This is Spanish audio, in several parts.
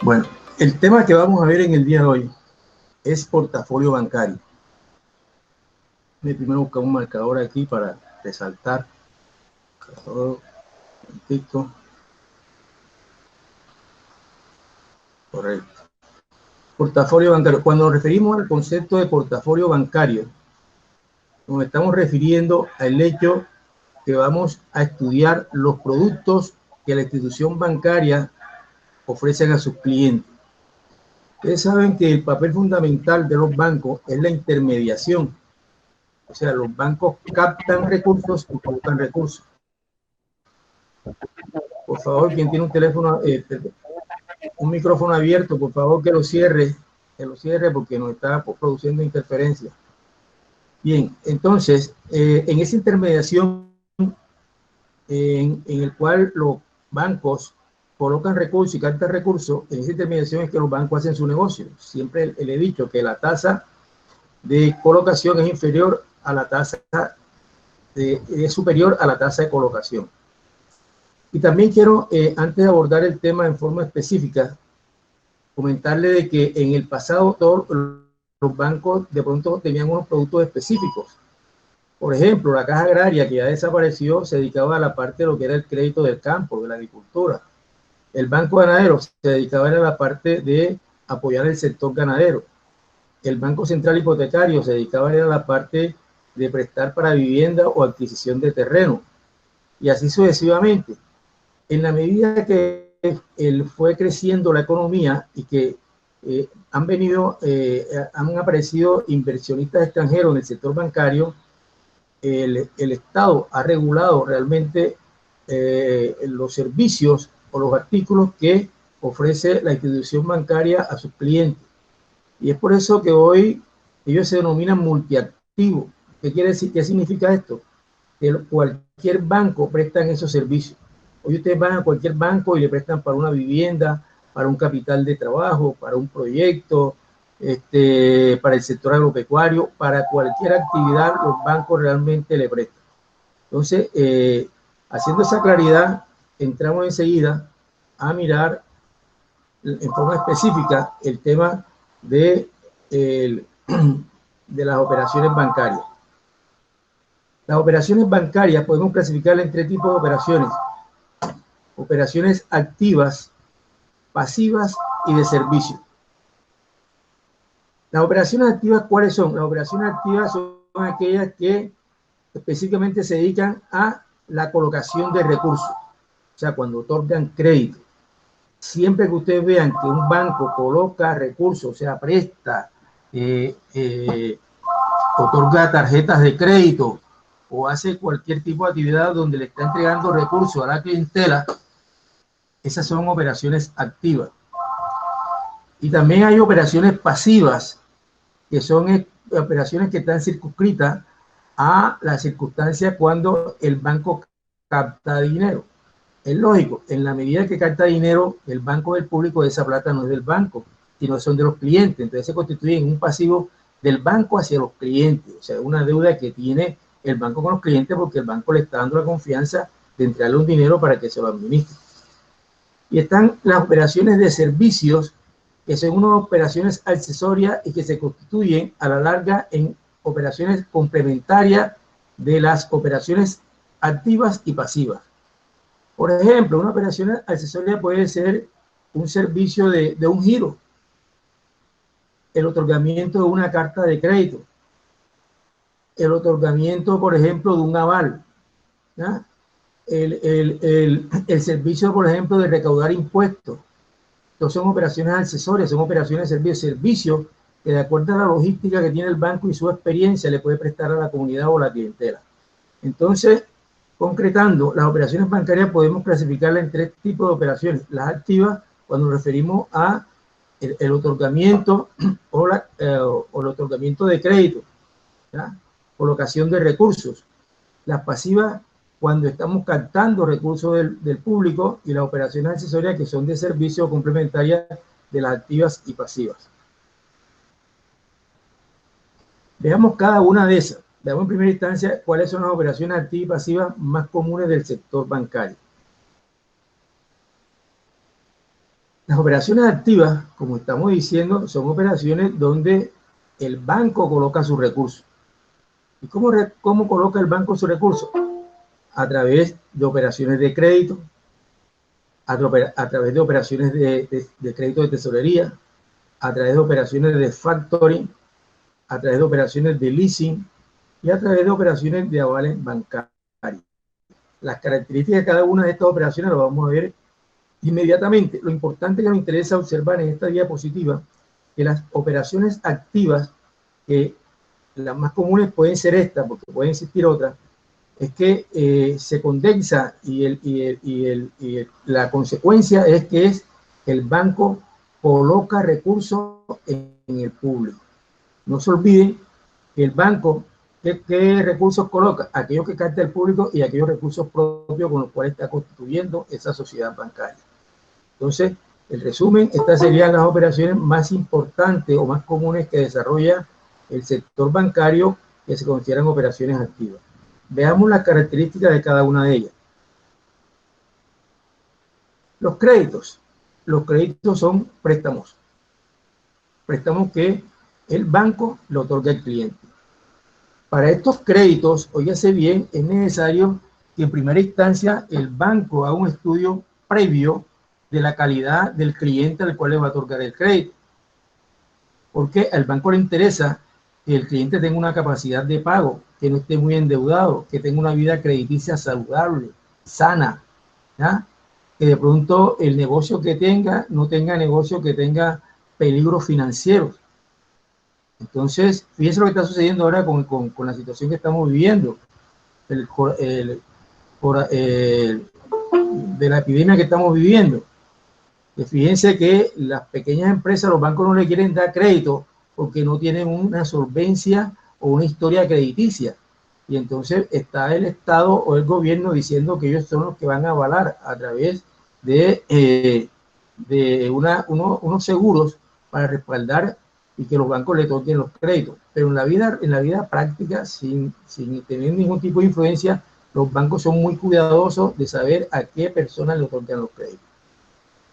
Bueno, el tema que vamos a ver en el día de hoy es portafolio bancario. Voy primero buscar un marcador aquí para resaltar todo. Correcto. Portafolio bancario. Cuando nos referimos al concepto de portafolio bancario, nos estamos refiriendo al hecho que vamos a estudiar los productos que la institución bancaria ofrecen a sus clientes. Ustedes saben que el papel fundamental de los bancos es la intermediación. O sea, los bancos captan recursos y colocan recursos. Por favor, quien tiene un teléfono, un micrófono abierto, por favor que lo cierre porque nos está produciendo interferencia. Bien, entonces, en esa intermediación en el cual los bancos colocan recursos y captan recursos, en esa intermediación es que los bancos hacen su negocio. Siempre le he dicho que la tasa de colocación es inferior a la tasa es superior a la tasa de colocación. Y también quiero, antes de abordar el tema en forma específica, comentarle de que en el pasado todos los bancos de pronto tenían unos productos específicos. Por ejemplo, la Caja Agraria, que ya desapareció, se dedicaba a la parte de lo que era el crédito del campo, de la agricultura. El Banco Ganadero se dedicaba a la parte de apoyar el sector ganadero. El Banco Central Hipotecario se dedicaba a la parte de prestar para vivienda o adquisición de terreno. Y así sucesivamente. En la medida que fue creciendo la economía y que han aparecido inversionistas extranjeros en el sector bancario, el Estado ha regulado realmente los servicios o los artículos que ofrece la institución bancaria a sus clientes. Y es por eso que hoy ellos se denominan multiactivos. ¿Qué quiere decir? ¿Qué significa esto? Que cualquier banco presta esos servicios. Hoy ustedes van a cualquier banco y le prestan para una vivienda, para un capital de trabajo, para un proyecto, para el sector agropecuario, para cualquier actividad los bancos realmente le prestan. Entonces, haciendo esa claridad, entramos enseguida a mirar en forma específica el tema de las operaciones bancarias. Las operaciones bancarias podemos clasificarlas en tres tipos de operaciones. Operaciones activas, pasivas y de servicio. Las operaciones activas, ¿cuáles son? Las operaciones activas son aquellas que específicamente se dedican a la colocación de recursos. O sea, cuando otorgan crédito. Siempre que ustedes vean que un banco coloca recursos, o sea, presta, otorga tarjetas de crédito o hace cualquier tipo de actividad donde le está entregando recursos a la clientela, esas son operaciones activas. Y también hay operaciones pasivas, que son operaciones que están circunscritas a las circunstancias cuando el banco capta dinero. Es lógico, en la medida que capta dinero, el banco del público, esa plata no es del banco, sino son de los clientes. Entonces se constituye en un pasivo del banco hacia los clientes. O sea, una deuda que tiene el banco con los clientes porque el banco le está dando la confianza de entregarle un dinero para que se lo administre. Y están las operaciones de servicios, que son unas operaciones accesorias y que se constituyen a la larga en operaciones complementarias de las operaciones activas y pasivas. Por ejemplo, una operación accesoria puede ser un servicio de un giro, el otorgamiento de una carta de crédito, el otorgamiento, por ejemplo, de un aval, ¿no? El servicio, por ejemplo, de recaudar impuestos. Entonces son operaciones accesorias, son operaciones de servicio que de acuerdo a la logística que tiene el banco y su experiencia le puede prestar a la comunidad o la clientela. Entonces, concretando, las operaciones bancarias podemos clasificarlas en tres tipos de operaciones. Las activas, cuando nos referimos a el otorgamiento o el otorgamiento de crédito, ¿ya? Colocación de recursos. Las pasivas, cuando estamos captando recursos del público, y las operaciones accesorias, que son de servicio complementarias de las activas y pasivas. Veamos cada una de esas. Veamos en primera instancia cuáles son las operaciones activas y pasivas más comunes del sector bancario. Las operaciones activas, como estamos diciendo, son operaciones donde el banco coloca sus recursos. ¿Y cómo coloca el banco sus recursos? A través de operaciones de crédito, a través de operaciones de crédito de tesorería, a través de operaciones de factoring, a través de operaciones de leasing y a través de operaciones de avales bancarios. Las características de cada una de estas operaciones las vamos a ver inmediatamente. Lo importante que nos interesa observar en esta diapositiva que las operaciones activas, que las más comunes pueden ser estas, porque pueden existir otras, es que se condensa la consecuencia es que el banco coloca recursos en el público. No se olviden que el banco, ¿qué recursos coloca? Aquellos que capta el público y aquellos recursos propios con los cuales está constituyendo esa sociedad bancaria. Entonces, el resumen, estas serían las operaciones más importantes o más comunes que desarrolla el sector bancario, que se consideran operaciones activas. Veamos las características de cada una de ellas. Los créditos. Los créditos son préstamos. Préstamos que el banco le otorga al cliente. Para estos créditos, óigase bien, es necesario que en primera instancia el banco haga un estudio previo de la calidad del cliente al cual le va a otorgar el crédito. Porque al banco le interesa que el cliente tenga una capacidad de pago, que no esté muy endeudado, que tenga una vida crediticia saludable, sana, ¿ya? Que de pronto el negocio que tenga no tenga negocio que tenga peligros financieros. Entonces, fíjense lo que está sucediendo ahora con la situación que estamos viviendo, de la epidemia que estamos viviendo. Fíjense que las pequeñas empresas, los bancos no le quieren dar crédito porque no tienen una solvencia o una historia crediticia. Y entonces está el Estado o el gobierno diciendo que ellos son los que van a avalar a través de unos seguros para respaldar y que los bancos le toquen los créditos. Pero en la vida práctica, sin tener ningún tipo de influencia, los bancos son muy cuidadosos de saber a qué personas le otorgan los créditos.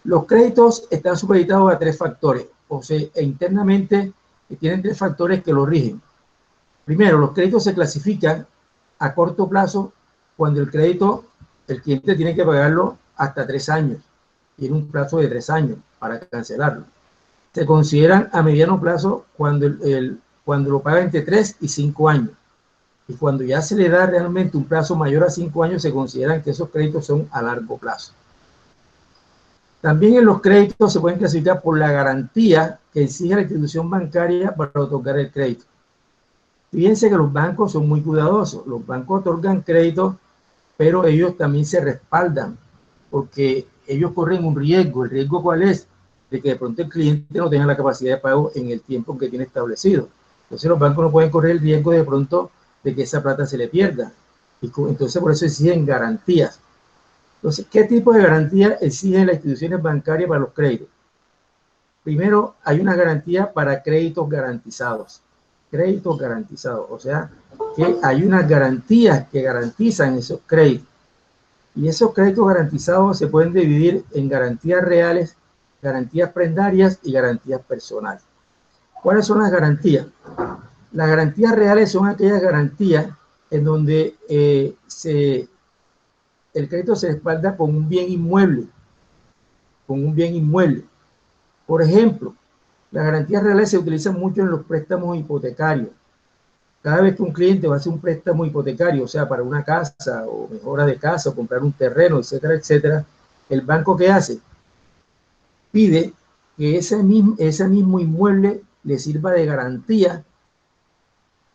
Los créditos están supeditados a tres factores, o sea, internamente tienen tres factores que lo rigen. Primero, los créditos se clasifican a corto plazo cuando el cliente tiene que pagarlo hasta 3 años. Tiene un plazo de 3 años para cancelarlo. Se consideran a mediano plazo cuando lo paga entre 3 y 5 años. Y cuando ya se le da realmente un plazo mayor a 5 años, se consideran que esos créditos son a largo plazo. También en los créditos se pueden clasificar por la garantía que exige la institución bancaria para otorgar el crédito. Fíjense que los bancos son muy cuidadosos. Los bancos otorgan créditos, pero ellos también se respaldan porque ellos corren un riesgo. ¿El riesgo cuál es? De que de pronto el cliente no tenga la capacidad de pago en el tiempo que tiene establecido. Entonces los bancos no pueden correr el riesgo de pronto de que esa plata se le pierda. Y entonces por eso exigen garantías. Entonces, ¿qué tipo de garantía exigen las instituciones bancarias para los créditos? Primero, hay una garantía para créditos garantizados. Créditos garantizados, o sea, que hay unas garantías que garantizan esos créditos. Y esos créditos garantizados se pueden dividir en garantías reales, garantías prendarias y garantías personales. ¿Cuáles son las garantías? Las garantías reales son aquellas garantías en donde el crédito se respalda con un bien inmueble. Por ejemplo, las garantías reales se utilizan mucho en los préstamos hipotecarios. Cada vez que un cliente va a hacer un préstamo hipotecario, o sea, para una casa o mejora de casa o comprar un terreno, etcétera, etcétera, el banco ¿qué hace? Pide que ese mismo inmueble le sirva de garantía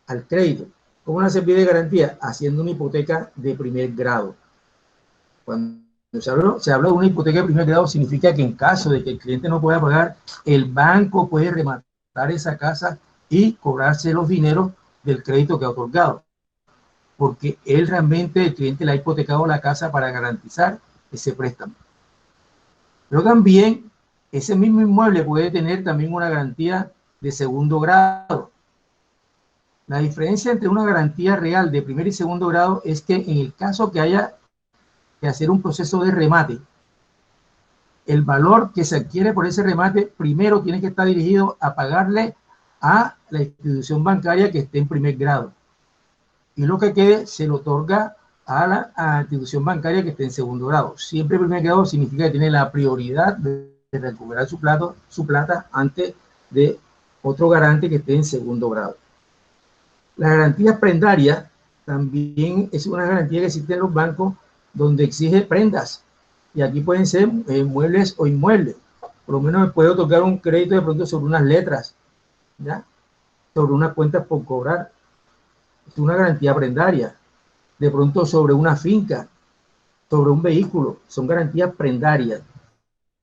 al crédito. ¿Cómo se pide garantía? Haciendo una hipoteca de primer grado. Cuando se habla de una hipoteca de primer grado, significa que en caso de que el cliente no pueda pagar, el banco puede rematar esa casa y cobrarse los dineros del crédito que ha otorgado, porque el cliente le ha hipotecado la casa para garantizar ese préstamo. Pero también ese mismo inmueble puede tener también una garantía de segundo grado. La diferencia entre una garantía real de primer y segundo grado es que en el caso que haya que hacer un proceso de remate, el valor que se adquiere por ese remate primero tiene que estar dirigido a pagarle a la institución bancaria que esté en primer grado. Y lo que quede se lo otorga a la institución bancaria que esté en segundo grado. Siempre primer grado significa que tiene la prioridad de recuperar su plata antes de otro garante que esté en segundo grado. La garantía prendaria también es una garantía que existe en los bancos donde exige prendas. Y aquí pueden ser muebles o inmuebles. Por lo menos me puede otorgar un crédito de pronto sobre unas letras, ¿ya? Sobre unas cuentas por cobrar. Es una garantía prendaria. De pronto sobre una finca, sobre un vehículo. Son garantías prendarias.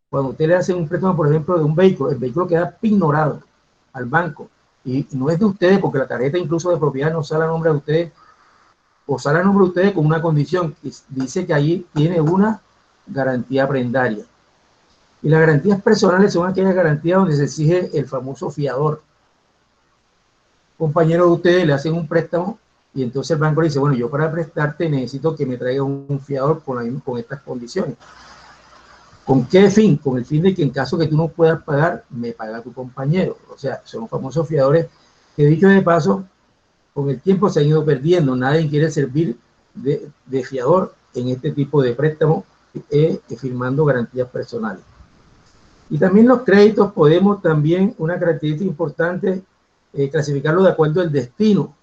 Cuando usted le hace un préstamo, por ejemplo, de un vehículo, el vehículo queda pignorado al banco. Y no es de ustedes, porque la tarjeta incluso de propiedad no sale a nombre de ustedes, o sale a nombre de ustedes con una condición que dice que allí tiene una garantía prendaria. Y las garantías personales son aquellas garantías donde se exige el famoso fiador. Compañeros de ustedes le hacen un préstamo y entonces el banco le dice, bueno, yo para prestarte necesito que me traiga un fiador con estas condiciones. ¿Con qué fin? Con el fin de que en caso que tú no puedas pagar, me paga tu compañero. O sea, son los famosos fiadores que, dicho de paso, con el tiempo se han ido perdiendo. Nadie quiere servir de fiador en este tipo de préstamos, firmando garantías personales. Y también los créditos podemos también, una característica importante, clasificarlo de acuerdo al destino.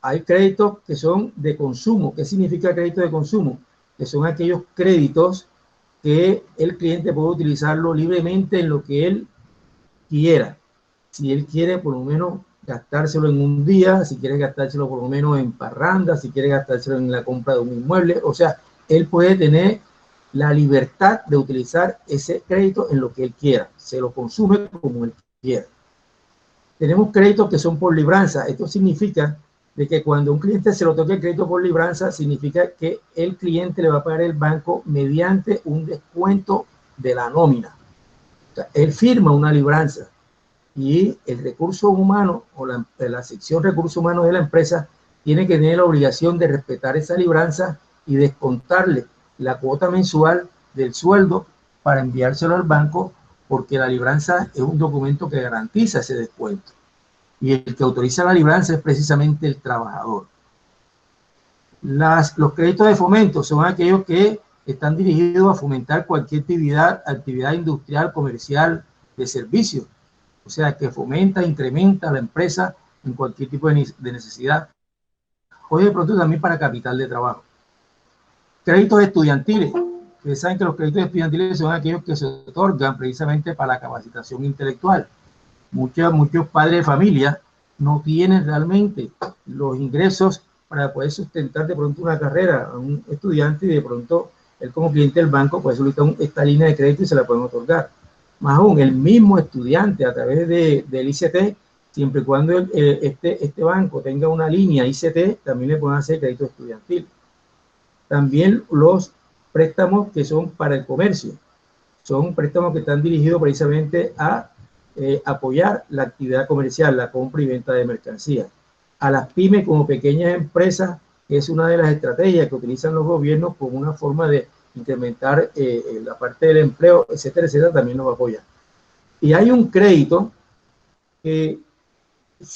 Hay créditos que son de consumo. ¿Qué significa crédito de consumo? Que son aquellos créditos que el cliente puede utilizarlo libremente en lo que él quiera. Si él quiere por lo menos gastárselo en un día, si quiere gastárselo por lo menos en parranda, si quiere gastárselo en la compra de un inmueble, o sea, él puede tener la libertad de utilizar ese crédito en lo que él quiera, se lo consume como él quiera. Tenemos créditos que son por libranza. Esto significa de que cuando un cliente se lo toque el crédito por libranza, significa que el cliente le va a pagar el banco mediante un descuento de la nómina. O sea, él firma una libranza y el recurso humano o la sección recursos humanos de la empresa tiene que tener la obligación de respetar esa libranza y descontarle la cuota mensual del sueldo para enviárselo al banco, porque la libranza es un documento que garantiza ese descuento. Y el que autoriza la libranza es precisamente el trabajador. Los créditos de fomento son aquellos que están dirigidos a fomentar cualquier actividad industrial, comercial, de servicio. O sea, que fomenta, incrementa la empresa en cualquier tipo de necesidad. O de pronto también para capital de trabajo. Créditos estudiantiles. Ustedes saben que los créditos estudiantiles son aquellos que se otorgan precisamente para la capacitación intelectual. Muchos padres de familia no tienen realmente los ingresos para poder sustentar de pronto una carrera a un estudiante, y de pronto él como cliente del banco puede solicitar esta línea de crédito y se la pueden otorgar. Más aún, el mismo estudiante a través del ICT, siempre y cuando este banco tenga una línea ICT, también le pueden hacer crédito estudiantil. También los préstamos que son para el comercio, son préstamos que están dirigidos precisamente a apoyar la actividad comercial, la compra y venta de mercancías. A las pymes como pequeñas empresas, que es una de las estrategias que utilizan los gobiernos como una forma de incrementar la parte del empleo, etcétera, etcétera, también nos apoya. Y hay un crédito que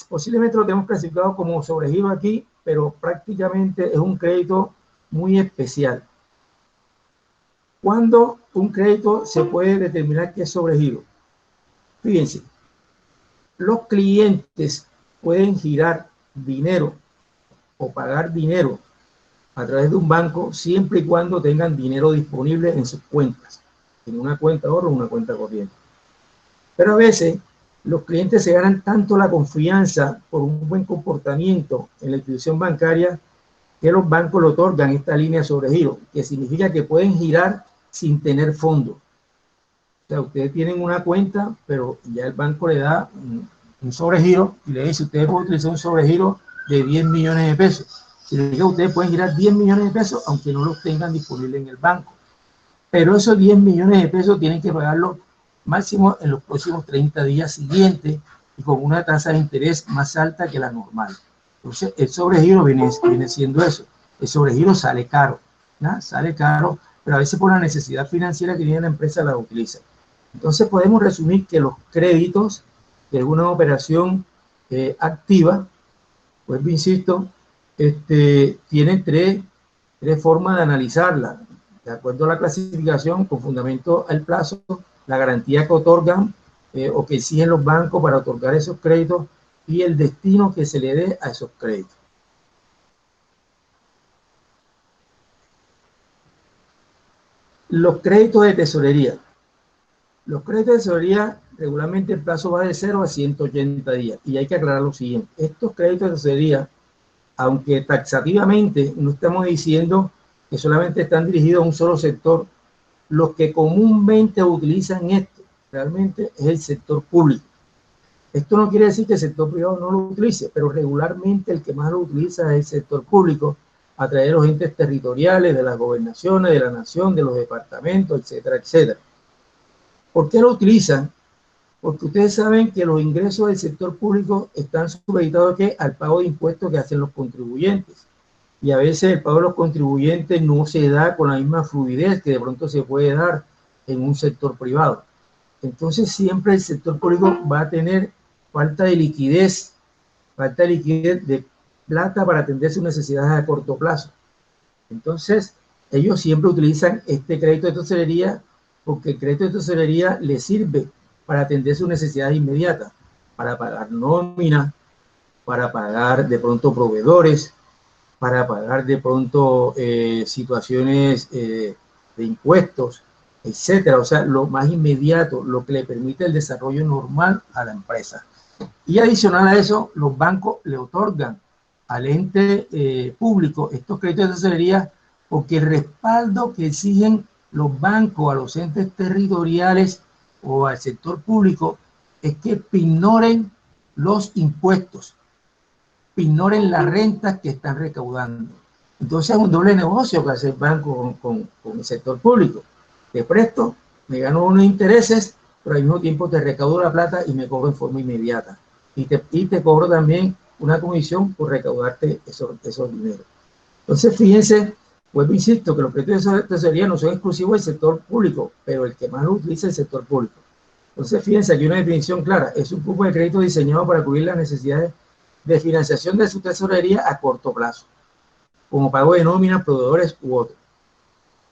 posiblemente lo tenemos clasificado como sobregiro aquí, pero prácticamente es un crédito muy especial. ¿Cuándo un crédito se puede determinar que es sobregiro? Fíjense, los clientes pueden girar dinero o pagar dinero a través de un banco siempre y cuando tengan dinero disponible en sus cuentas, en una cuenta de ahorro o una cuenta corriente. Pero a veces los clientes se ganan tanto la confianza por un buen comportamiento en la institución bancaria que los bancos le otorgan esta línea de sobregiro, que significa que pueden girar sin tener fondos. O sea, ustedes tienen una cuenta, pero ya el banco le da un sobregiro y le dice, ustedes pueden utilizar un sobregiro de 10 millones de pesos. Significa que ustedes pueden girar 10 millones de pesos aunque no los tengan disponibles en el banco. Pero esos 10 millones de pesos tienen que pagarlo máximo en los próximos 30 días siguientes y con una tasa de interés más alta que la normal. Entonces, el sobregiro viene siendo eso. El sobregiro sale caro, ¿no? Sale caro pero a veces por la necesidad financiera que tiene la empresa la utiliza. Entonces podemos resumir que los créditos de una operación activa, pues insisto, tienen tres formas de analizarla, de acuerdo a la clasificación, con fundamento al plazo, la garantía que otorgan o que exigen los bancos para otorgar esos créditos y el destino que se le dé a esos créditos. Los créditos de tesorería. Los créditos de tesorería, regularmente el plazo va de 0 a 180 días. Y hay que aclarar lo siguiente. Estos créditos de tesorería, aunque taxativamente no estamos diciendo que solamente están dirigidos a un solo sector, los que comúnmente utilizan esto realmente es el sector público. Esto no quiere decir que el sector privado no lo utilice, pero regularmente el que más lo utiliza es el sector público, a través de los entes territoriales, de las gobernaciones, de la nación, de los departamentos, etcétera, etcétera. ¿Por qué lo utilizan? Porque ustedes saben que los ingresos del sector público están supeditados al pago de impuestos que hacen los contribuyentes. Y a veces el pago de los contribuyentes no se da con la misma fluidez que de pronto se puede dar en un sector privado. Entonces siempre el sector público va a tener falta de liquidez de plata para atender sus necesidades a corto plazo. Entonces ellos siempre utilizan este crédito de tesorería porque el crédito de tesorería les sirve para atender sus necesidades inmediatas, para pagar nómina, para pagar de pronto proveedores, para pagar de pronto situaciones de impuestos, etcétera. O sea, lo más inmediato, lo que le permite el desarrollo normal a la empresa. Y adicional a eso, los bancos le otorgan al ente público estos créditos de tesorería porque el respaldo que exigen los bancos a los entes territoriales o al sector público es que ignoren los impuestos, ignoren las rentas que están recaudando. Entonces es un doble negocio que hace el banco con el sector público. Te presto, me gano unos intereses, pero al mismo tiempo te recaudo la plata y me cobro en forma inmediata. Y te cobro también una comisión por recaudarte esos dineros. Entonces, fíjense, pues insisto, que los créditos de tesorería no son exclusivos del sector público, pero el que más lo utiliza es el sector público. Entonces, fíjense, aquí una definición clara. Es un grupo de crédito diseñado para cubrir las necesidades de financiación de su tesorería a corto plazo, como pago de nóminas, proveedores u otros.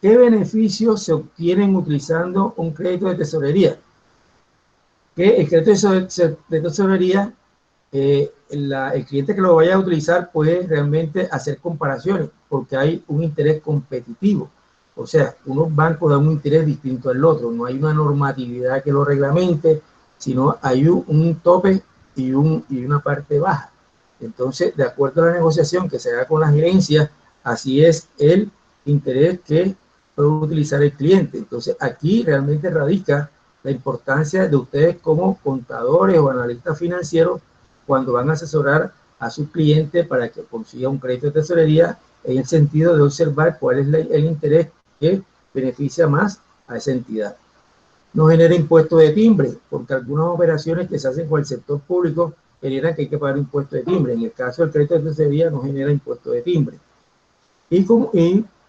¿Qué beneficios se obtienen utilizando un crédito de tesorería? Que el crédito de tesorería, el cliente que lo vaya a utilizar puede realmente hacer comparaciones porque hay un interés competitivo. O sea, unos bancos dan un interés distinto al otro. No hay una normatividad que lo reglamente, sino hay un tope y una parte baja. Entonces, de acuerdo a la negociación que se haga con la gerencia, así es el interés que puede utilizar el cliente. Entonces, aquí realmente radica la importancia de ustedes como contadores o analistas financieros cuando van a asesorar a sus clientes para que consiga un crédito de tesorería, en el sentido de observar cuál es el interés que beneficia más a esa entidad. No genera impuesto de timbre, porque algunas operaciones que se hacen con el sector público generan que hay que pagar impuesto de timbre. En el caso del crédito de tesorería no genera impuesto de timbre. Y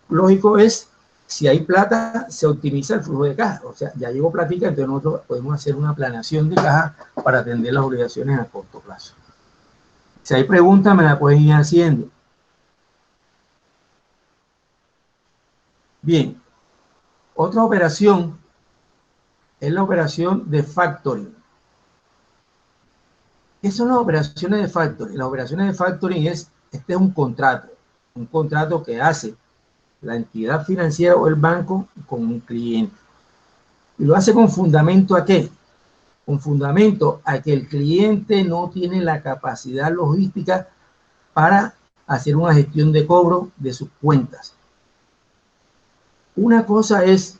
lógico es, si hay plata, se optimiza el flujo de caja. O sea, ya llegó platica, entonces nosotros podemos hacer una planeación de caja para atender las obligaciones a corto plazo. Si hay preguntas, me la pueden ir haciendo. Bien, otra operación es la operación de factoring. ¿Qué son las operaciones de factoring? Las operaciones de factoring este es un contrato que hace la entidad financiera o el banco con un cliente. Y lo hace con fundamento ¿a qué? Con fundamento a que el cliente no tiene la capacidad logística para hacer una gestión de cobro de sus cuentas. Una cosa es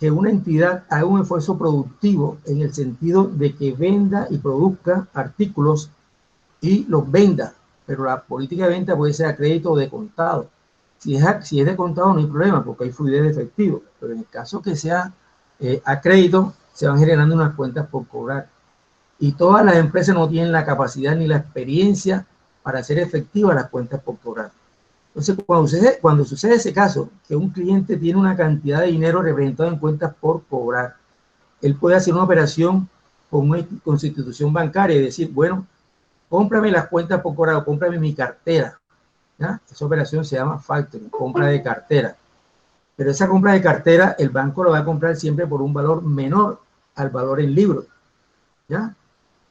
que una entidad haga un esfuerzo productivo en el sentido de que venda y produzca artículos y los venda, pero la política de venta puede ser a crédito o de contado. Si es de contado no hay problema porque hay fluidez de efectivo, pero en el caso que sea a crédito se van generando unas cuentas por cobrar. Y todas las empresas no tienen la capacidad ni la experiencia para hacer efectivas las cuentas por cobrar. Entonces, cuando sucede ese caso, que un cliente tiene una cantidad de dinero representado en cuentas por cobrar, él puede hacer una operación con una institución bancaria y decir, bueno, cómprame las cuentas por cobrar o cómprame mi cartera. ¿Ya? Esa operación se llama factoring, compra de cartera. Pero esa compra de cartera, el banco lo va a comprar siempre por un valor menor al valor en libro. ¿Ya?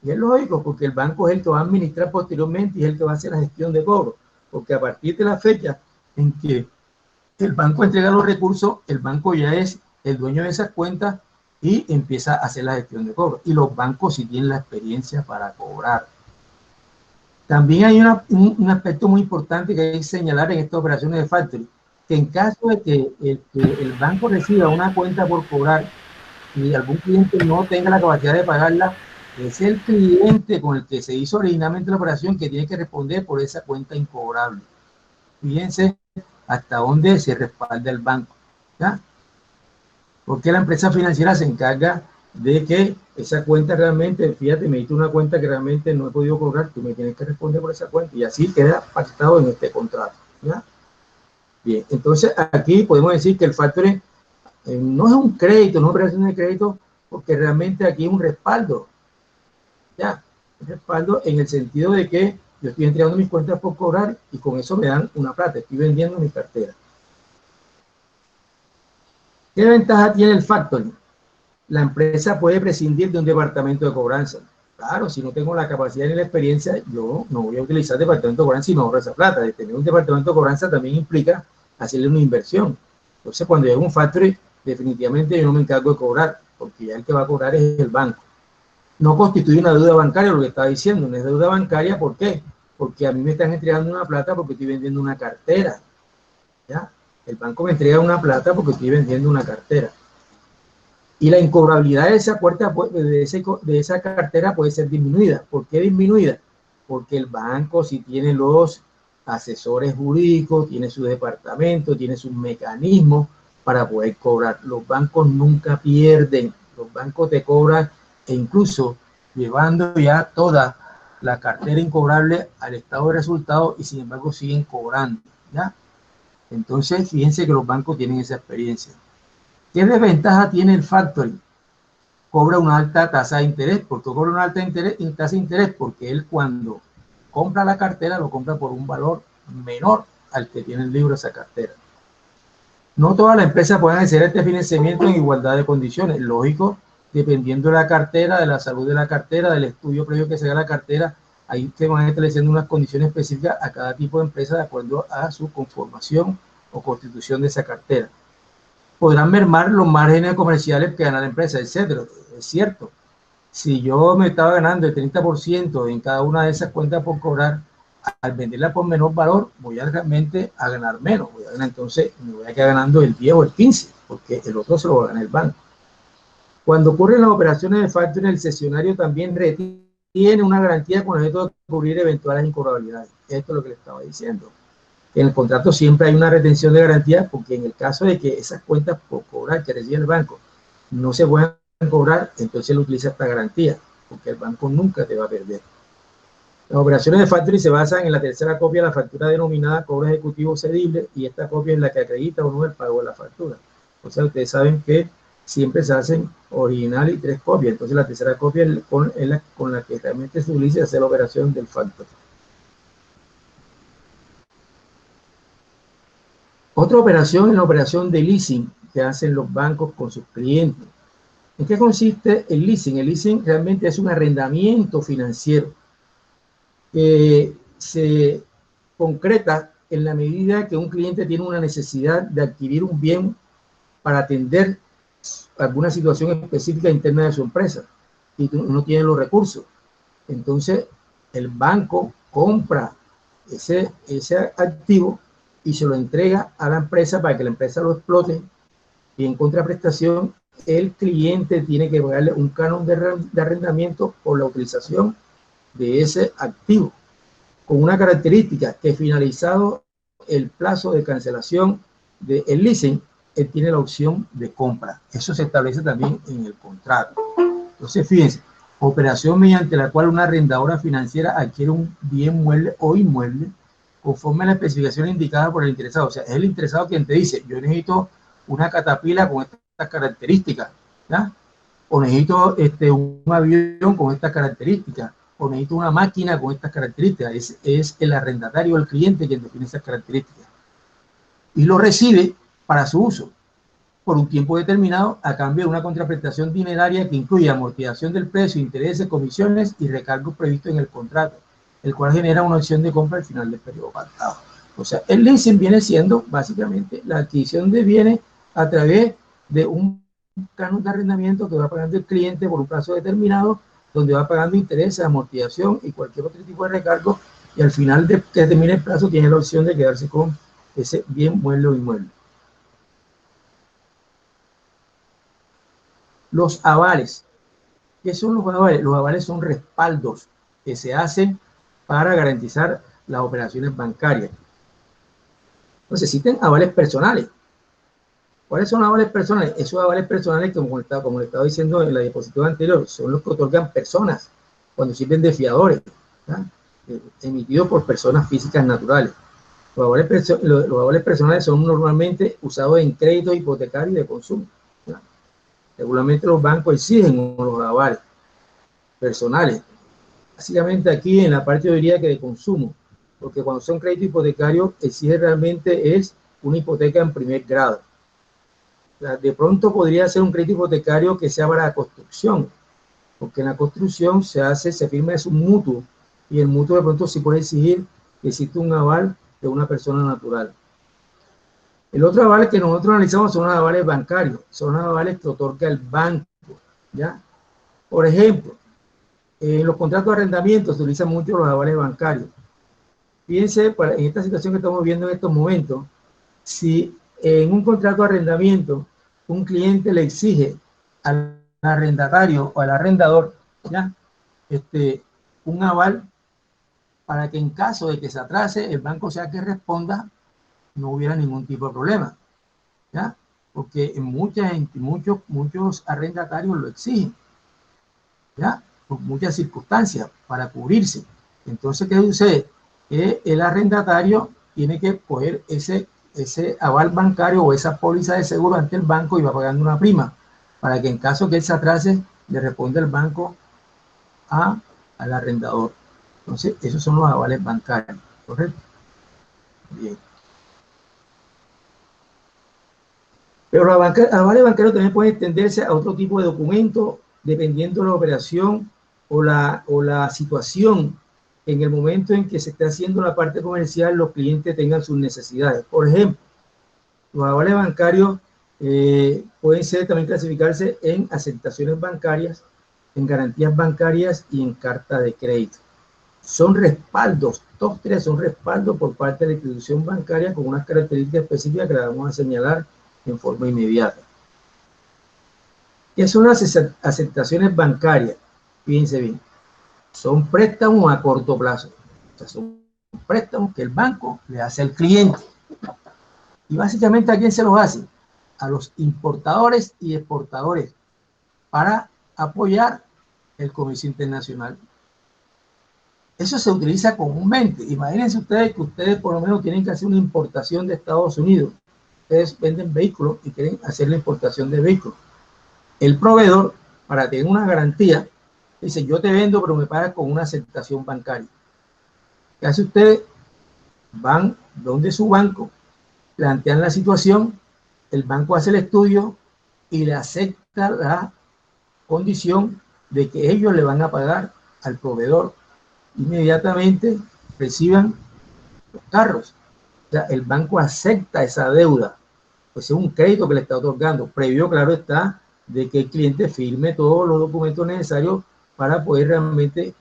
Y es lógico, porque el banco es el que va a administrar posteriormente y es el que va a hacer la gestión de cobro. Porque a partir de la fecha en que el banco entrega los recursos, el banco ya es el dueño de esas cuentas y empieza a hacer la gestión de cobro. Y los bancos sí tienen la experiencia para cobrar. También hay un aspecto muy importante que hay que señalar en estas operaciones de factoring, que en caso de que el banco reciba una cuenta por cobrar y algún cliente no tenga la capacidad de pagarla, es el cliente con el que se hizo originalmente la operación que tiene que responder por esa cuenta incobrable. Fíjense hasta dónde se respalda el banco. ¿Ya? Porque la empresa financiera se encarga de que esa cuenta realmente, fíjate, me diste una cuenta que realmente no he podido cobrar, tú me tienes que responder por esa cuenta y así queda pactado en este contrato. ¿Ya? Bien, entonces aquí podemos decir que el factoring no es un crédito, no es una operación de crédito, porque realmente aquí es un respaldo. ¿Ya? Un respaldo en el sentido de que yo estoy entregando mis cuentas por cobrar y con eso me dan una plata, estoy vendiendo mi cartera. ¿Qué ventaja tiene el factoring? La empresa puede prescindir de un departamento de cobranza. Claro, si no tengo la capacidad ni la experiencia, yo no voy a utilizar el departamento de cobranza y me ahorro esa plata. De tener un departamento de cobranza también implica hacerle una inversión. Entonces, cuando llega un factory, definitivamente yo no me encargo de cobrar, porque ya el que va a cobrar es el banco. No constituye una deuda bancaria, lo que estaba diciendo, no es deuda bancaria, ¿por qué? Porque a mí me están entregando una plata porque estoy vendiendo una cartera. ¿Ya? El banco me entrega una plata porque estoy vendiendo una cartera. Y la incobrabilidad de esa, de esa cartera puede ser disminuida. ¿Por qué disminuida? Porque el banco, si tiene los asesores jurídicos, tiene su departamento, tiene sus mecanismos para poder cobrar. Los bancos nunca pierden. Los bancos te cobran e incluso llevando ya toda la cartera incobrable al estado de resultados y sin embargo siguen cobrando. ¿Ya? Entonces, fíjense que los bancos tienen esa experiencia. ¿Qué desventaja tiene el factoring? Cobra una alta tasa de interés. ¿Por qué cobra una alta tasa de interés? Porque él cuando compra la cartera lo compra por un valor menor al que tiene el libro esa cartera. No todas las empresas pueden hacer este financiamiento en igualdad de condiciones. Lógico, dependiendo de la cartera, de la salud de la cartera, del estudio previo que se haga la cartera, ahí ustedes van estableciendo unas condiciones específicas a cada tipo de empresa de acuerdo a su conformación o constitución de esa cartera. Podrán mermar los márgenes comerciales que gana la empresa, etcétera. Es cierto. Si yo me estaba ganando el 30% en cada una de esas cuentas por cobrar, al venderla por menor valor, voy a realmente a ganar menos. Voy a ganar, entonces me voy a quedar ganando el 10 o el 15, porque el otro se lo va a ganar el banco. Cuando ocurren las operaciones de factoring, el cesionario también retiene una garantía con el objeto de cubrir eventuales incobrabilidades. Esto es lo que le estaba diciendo. En el contrato siempre hay una retención de garantía porque en el caso de que esas cuentas por cobrar que recibe el banco no se puedan cobrar, entonces él utiliza esta garantía porque el banco nunca te va a perder. Las operaciones de factoring se basan en la tercera copia de la factura denominada cobro ejecutivo cedible y esta copia es la que acredita o no el pago de la factura. O sea, ustedes saben que siempre se hacen original y 3 copias, entonces la tercera copia es la con la que realmente se utiliza hacer la operación del factoring. Otra operación es la operación de leasing que hacen los bancos con sus clientes. ¿En qué consiste el leasing? El leasing realmente es un arrendamiento financiero que se concreta en la medida que un cliente tiene una necesidad de adquirir un bien para atender alguna situación específica interna de su empresa y no tiene los recursos. Entonces, el banco compra ese activo y se lo entrega a la empresa para que la empresa lo explote y en contraprestación el cliente tiene que pagarle un canon de arrendamiento por la utilización de ese activo, con una característica que finalizado el plazo de cancelación del leasing, él tiene la opción de compra. Eso se establece también en el contrato. Entonces, fíjense, operación mediante la cual una arrendadora financiera adquiere un bien mueble o inmueble conforme a la especificación indicada por el interesado. O sea, es el interesado quien te dice, yo necesito una catapila con estas características, ¿ya? O necesito un avión con estas características, o necesito una máquina con estas características. Es el arrendatario o el cliente quien define esas características. Y lo recibe para su uso por un tiempo determinado a cambio de una contraprestación dineraria que incluye amortización del precio, intereses, comisiones y recargos previstos en el contrato, el cual genera una opción de compra al final del periodo pactado. O sea, el leasing viene siendo básicamente la adquisición de bienes a través de un canon de arrendamiento que va pagando el cliente por un plazo determinado, donde va pagando intereses, amortización y cualquier otro tipo de recargo, y al final de que termine el plazo tiene la opción de quedarse con ese bien, mueble o inmueble. Los avales. ¿Qué son los avales? Los avales son respaldos que se hacen para garantizar las operaciones bancarias. Entonces, existen avales personales. ¿Cuáles son los avales personales? Esos avales personales, como le estaba diciendo en la diapositiva anterior, son los que otorgan personas cuando sirven de fiadores, emitidos por personas físicas naturales. Los avales personales son normalmente usados en créditos hipotecarios y de consumo. Regularmente los bancos exigen los avales personales. Básicamente aquí en la parte yo diría que de consumo, porque cuando son créditos hipotecarios exige realmente es una hipoteca en primer grado. De pronto podría ser un crédito hipotecario que sea para la construcción, porque en la construcción se firma es un mutuo, y el mutuo de pronto sí puede exigir que existe un aval de una persona natural. El otro aval que nosotros analizamos son los avales bancarios, son los avales que otorga el banco, ¿ya? Por ejemplo, en los contratos de arrendamiento se utilizan mucho los avales bancarios. Fíjense, en esta situación que estamos viendo en estos momentos, si en un contrato de arrendamiento un cliente le exige al arrendatario o al arrendador, ¿ya? Un aval para que en caso de que se atrase el banco sea que responda, no hubiera ningún tipo de problema, ¿ya? Porque en muchos arrendatarios lo exigen, ¿ya? Por muchas circunstancias para cubrirse. Entonces, ¿qué sucede? Que el arrendatario tiene que coger ese aval bancario o esa póliza de seguro ante el banco y va pagando una prima para que en caso que él se atrase le responda el banco al arrendador. Entonces, esos son los avales bancarios, ¿correcto? Bien. Pero los avales bancarios también pueden extenderse a otro tipo de documentos dependiendo de la operación o la situación en el momento en que se está haciendo la parte comercial, los clientes tengan sus necesidades. Por ejemplo, los avales bancarios pueden ser también clasificarse en aceptaciones bancarias, en garantías bancarias y en carta de crédito. Son respaldos, todos tres son respaldos por parte de la institución bancaria con unas características específicas que las vamos a señalar en forma inmediata. ¿Qué son las aceptaciones bancarias? Fíjense bien, son préstamos a corto plazo. O sea, son préstamos que el banco le hace al cliente. Y básicamente, ¿a quién se los hace? A los importadores y exportadores para apoyar el comercio internacional. Eso se utiliza comúnmente. Imagínense ustedes que ustedes por lo menos tienen que hacer una importación de Estados Unidos. Ustedes venden vehículos y quieren hacer la importación de vehículos. El proveedor, para tener una garantía, dice, yo te vendo, pero me pagas con una aceptación bancaria. ¿Qué hace usted? Van donde su banco, plantean la situación, el banco hace el estudio y le acepta la condición de que ellos le van a pagar al proveedor inmediatamente reciban los carros. O sea, el banco acepta esa deuda, pues es un crédito que le está otorgando, previo, claro está, de que el cliente firme todos los documentos necesarios para poder realmente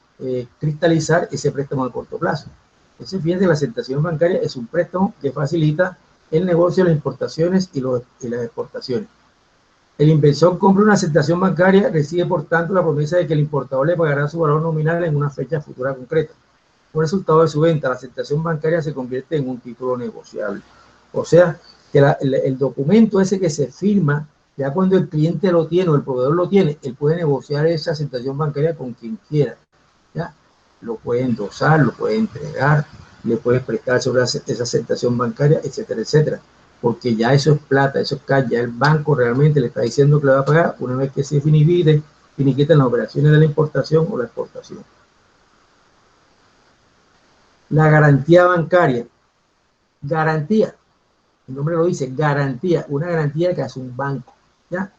cristalizar ese préstamo a corto plazo. Entonces, fíjense, la aceptación bancaria es un préstamo que facilita el negocio de las importaciones y las exportaciones. El inversor compra una aceptación bancaria, recibe por tanto la promesa de que el importador le pagará su valor nominal en una fecha futura concreta. Como resultado de su venta, la aceptación bancaria se convierte en un título negociable. O sea, que el documento ese que se firma, ya cuando el cliente lo tiene o el proveedor lo tiene, él puede negociar esa aceptación bancaria con quien quiera. ¿Ya? Lo puede endosar, lo puede entregar, le puedes prestar sobre esa aceptación bancaria, etcétera, etcétera. Porque ya eso es plata, eso es cash, ya el banco realmente le está diciendo que le va a pagar una vez que se finiquitan las operaciones de la importación o la exportación. La garantía bancaria. Garantía. El nombre lo dice, garantía. Una garantía que hace un banco. ¿Ya?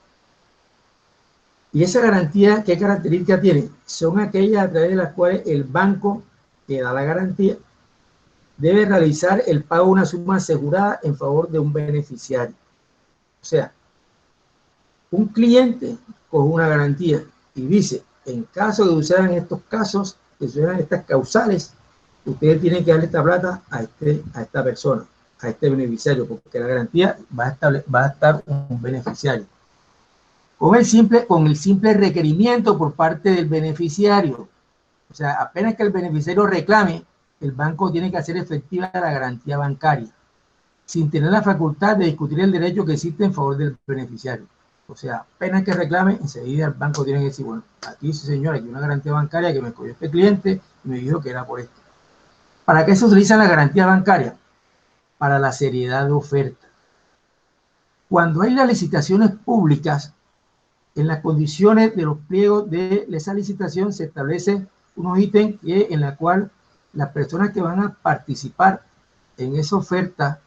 Y esa garantía, ¿qué características tiene? Son aquellas a través de las cuales el banco que da la garantía debe realizar el pago de una suma asegurada en favor de un beneficiario. O sea, un cliente con una garantía y dice, en caso de usar en estos casos, que sean estas causales, ustedes tienen que darle esta plata a esta persona, a este beneficiario, porque la garantía va a estar un beneficiario. Con el simple requerimiento por parte del beneficiario. O sea, apenas que el beneficiario reclame, el banco tiene que hacer efectiva la garantía bancaria, sin tener la facultad de discutir el derecho que existe en favor del beneficiario. O sea, apenas que reclame, enseguida el banco tiene que decir, bueno, aquí sí señor, aquí hay una garantía bancaria que me escogió este cliente y me dijo que era por esto. ¿Para qué se utiliza la garantía bancaria? Para la seriedad de oferta. Cuando hay las licitaciones públicas, en las condiciones de los pliegos de esa licitación se establece unos ítems en la cual las personas que van a participar en esa oferta,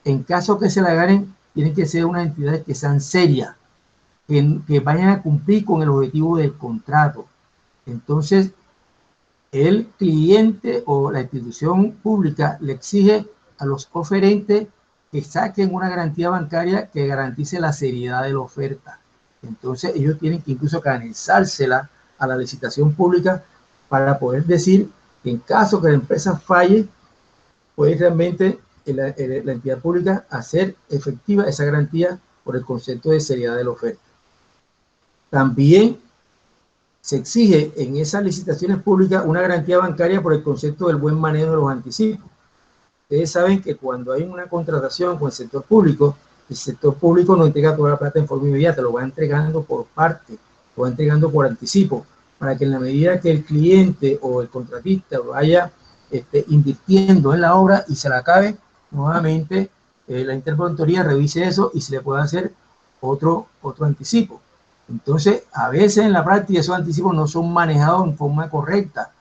en caso que se la ganen, tienen que ser unas entidades que sean serias, que vayan a cumplir con el objetivo del contrato. Entonces, el cliente o la institución pública le exige a los oferentes que saquen una garantía bancaria que garantice la seriedad de la oferta. Entonces, ellos tienen que incluso canalizársela a la licitación pública para poder decir que en caso que la empresa falle, puede realmente la entidad pública hacer efectiva esa garantía por el concepto de seriedad de la oferta. También se exige en esas licitaciones públicas una garantía bancaria por el concepto del buen manejo de los anticipos. Ustedes saben que cuando hay una contratación con el sector público no entrega toda la plata en forma inmediata, lo va entregando por parte, lo va entregando por anticipo, para que en la medida que el cliente o el contratista vaya invirtiendo en la obra y se la acabe, nuevamente la interventoría revise eso y se le puede hacer otro anticipo. Entonces, a veces en la práctica esos anticipos no son manejados en forma correcta,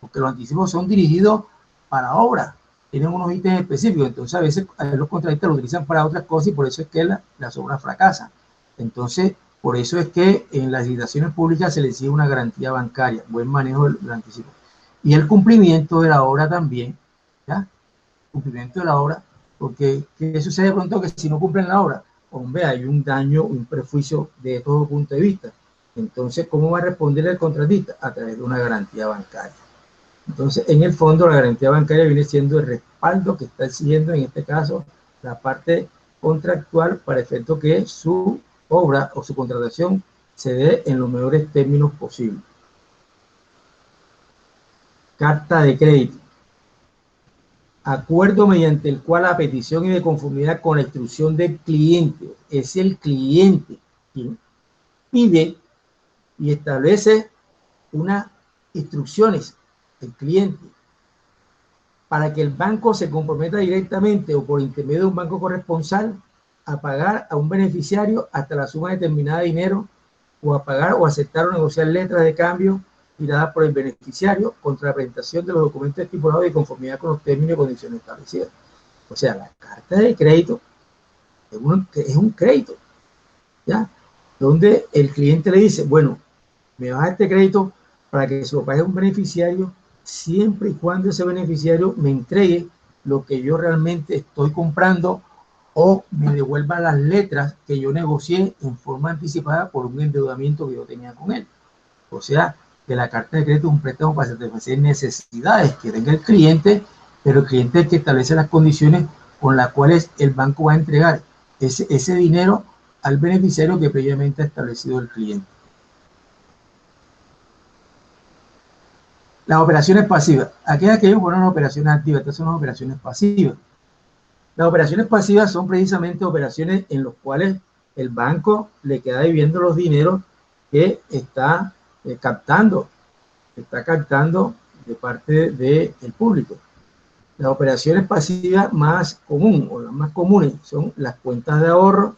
porque los anticipos son dirigidos para obra, tienen unos ítems específicos, entonces a veces los contratistas lo utilizan para otras cosas y por eso es que las obras fracasan. Entonces, por eso es que en las licitaciones públicas se les exige una garantía bancaria, buen manejo del anticipo. Y el cumplimiento de la obra también, ¿ya? Cumplimiento de la obra, porque ¿qué sucede de pronto? Que si no cumplen la obra, hombre, hay un daño, un perjuicio de todo punto de vista. Entonces, ¿cómo va a responder el contratista? A través de una garantía bancaria. Entonces, en el fondo, la garantía bancaria viene siendo el respaldo que está exigiendo, en este caso, la parte contractual para efecto que su obra o su contratación se dé en los mejores términos posibles. Carta de crédito. Acuerdo mediante el cual a petición y de conformidad con la instrucción del cliente, es el cliente quien pide y establece unas instrucciones, el cliente, para que el banco se comprometa directamente o por intermedio de un banco corresponsal a pagar a un beneficiario hasta la suma determinada de dinero o a pagar o aceptar o negociar letras de cambio tiradas por el beneficiario contra la presentación de los documentos estipulados de conformidad con los términos y condiciones establecidas. O sea, la carta de crédito es un crédito, ¿ya? Donde el cliente le dice, bueno, me baja este crédito para que se lo pague a un beneficiario siempre y cuando ese beneficiario me entregue lo que yo realmente estoy comprando o me devuelva las letras que yo negocié en forma anticipada por un endeudamiento que yo tenía con él. O sea, que la carta de crédito es un préstamo para satisfacer necesidades que tenga el cliente, pero el cliente es el que establece las condiciones con las cuales el banco va a entregar ese dinero al beneficiario que previamente ha establecido el cliente. Las operaciones pasivas. Aquellas que ellos ponen operaciones activas, estas son las operaciones pasivas. Las operaciones pasivas son precisamente operaciones en las cuales el banco le queda debiendo los dineros que está captando de parte del público. Las operaciones pasivas más comunes o las más comunes son las cuentas de ahorro,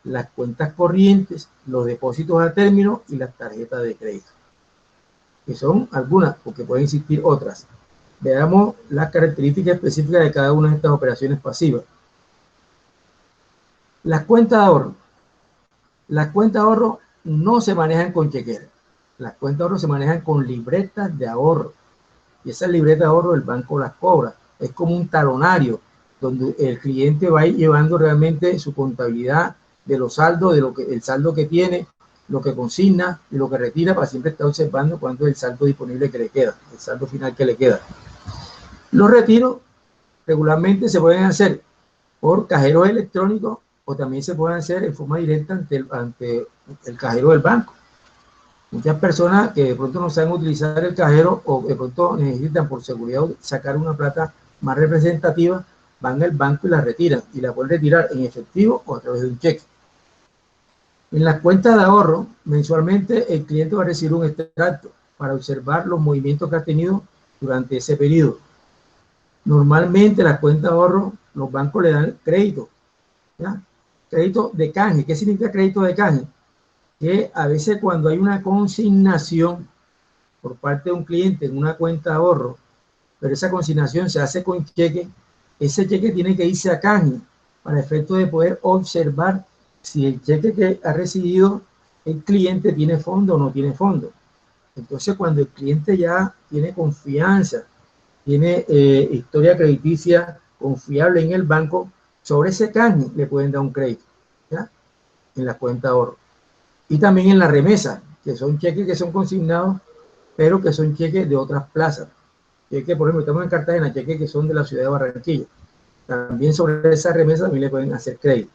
las cuentas corrientes, los depósitos a término y las tarjetas de crédito, que son algunas, porque pueden existir otras. Veamos las características específicas de cada una de estas operaciones pasivas. Las cuentas de ahorro. Las cuentas de ahorro no se manejan con chequera. Las cuentas de ahorro se manejan con libretas de ahorro. Y esas libretas de ahorro el banco las cobra. Es como un talonario donde el cliente va a ir llevando realmente su contabilidad de los saldos, de lo que el saldo que tiene, lo que consigna y lo que retira, para siempre estar observando cuánto es el saldo disponible que le queda, el saldo final que le queda. Los retiros regularmente se pueden hacer por cajeros electrónicos o también se pueden hacer en forma directa ante el cajero del banco. Muchas personas que de pronto no saben utilizar el cajero o de pronto necesitan por seguridad sacar una plata más representativa, van al banco y la retiran, y la pueden retirar en efectivo o a través de un cheque. En las cuentas de ahorro, mensualmente el cliente va a recibir un extracto para observar los movimientos que ha tenido durante ese periodo. Normalmente las cuentas de ahorro, los bancos le dan crédito, ¿ya? Crédito de canje. ¿Qué significa crédito de canje? Que a veces cuando hay una consignación por parte de un cliente en una cuenta de ahorro, pero esa consignación se hace con cheque, ese cheque tiene que irse a canje para efecto de poder observar si el cheque que ha recibido el cliente tiene fondo o no tiene fondo. Entonces, cuando el cliente ya tiene confianza, tiene historia crediticia confiable en el banco, sobre ese canje le pueden dar un crédito, ¿ya? En la cuenta de ahorro. Y también en la remesa, que son cheques que son consignados, pero que son cheques de otras plazas. Cheques, por ejemplo, estamos en Cartagena, cheques que son de la ciudad de Barranquilla. También sobre esa remesa también le pueden hacer crédito,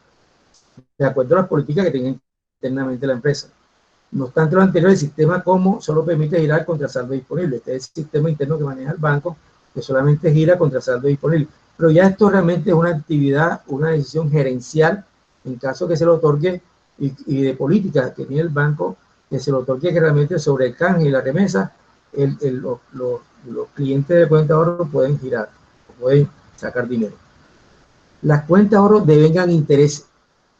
de acuerdo a las políticas que tenga internamente la empresa. No obstante lo anterior, el sistema como solo permite girar contra saldo disponible. Este es el sistema interno que maneja el banco, que solamente gira contra saldo disponible. Pero ya esto realmente es una actividad, una decisión gerencial, en caso que se lo otorgue, y de política que tiene el banco, que se lo otorgue, que realmente sobre el canje y la remesa, los clientes de cuenta de ahorro pueden girar, pueden sacar dinero. Las cuentas de ahorro devengan interés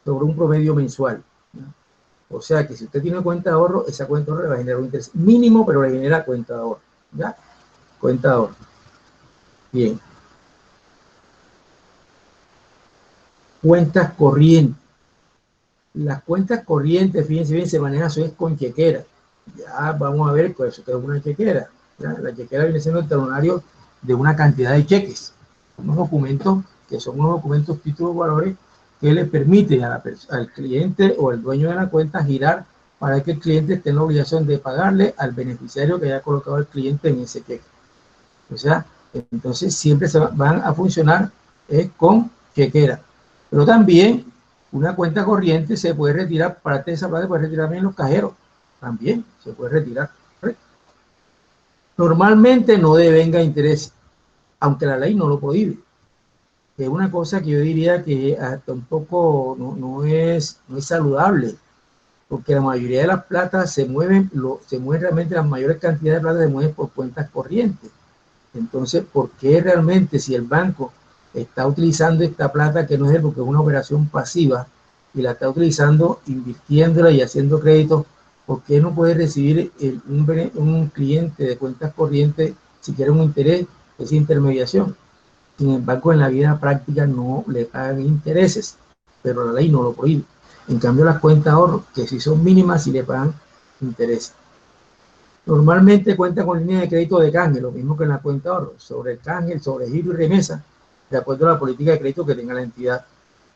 sobre un promedio mensual, ¿no? O sea que si usted tiene una cuenta de ahorro, esa cuenta de ahorro le va a generar un interés mínimo, pero le genera cuenta de ahorro, ¿ya? Cuenta de ahorro. Bien. Cuentas corrientes. Las cuentas corrientes, fíjense bien, se manejan con chequera. Ya vamos a ver pues, qué es una chequera. ¿Ya? La chequera viene siendo el talonario de una cantidad de cheques. Unos documentos que son unos documentos, títulos, valores, que le permiten al cliente o al dueño de la cuenta girar para que el cliente esté en la obligación de pagarle al beneficiario que haya colocado el cliente en ese cheque. O sea, entonces siempre van a funcionar con chequera. Pero también una cuenta corriente se puede retirar, parte de esa plata se puede retirar en los cajeros. También se puede retirar. Normalmente no devenga interés, aunque la ley no lo prohíbe. Es una cosa que yo diría que hasta un poco no es saludable, porque la mayoría de las platas se mueven realmente, las mayores cantidades de plata se mueven por cuentas corrientes. Entonces, ¿por qué realmente si el banco está utilizando esta plata que no es él, porque es una operación pasiva, y la está utilizando, invirtiéndola y haciendo créditos, ¿por qué no puede recibir un cliente de cuentas corrientes si quiere un interés, esa intermediación? Sin embargo, en la vida práctica no le pagan intereses, pero la ley no lo prohíbe. En cambio, las cuentas de ahorro, que si son mínimas, sí le pagan intereses. Normalmente cuenta con línea de crédito de canje, lo mismo que en la cuenta de ahorro, sobre el canje, el sobregiro y remesa, de acuerdo a la política de crédito que tenga la entidad.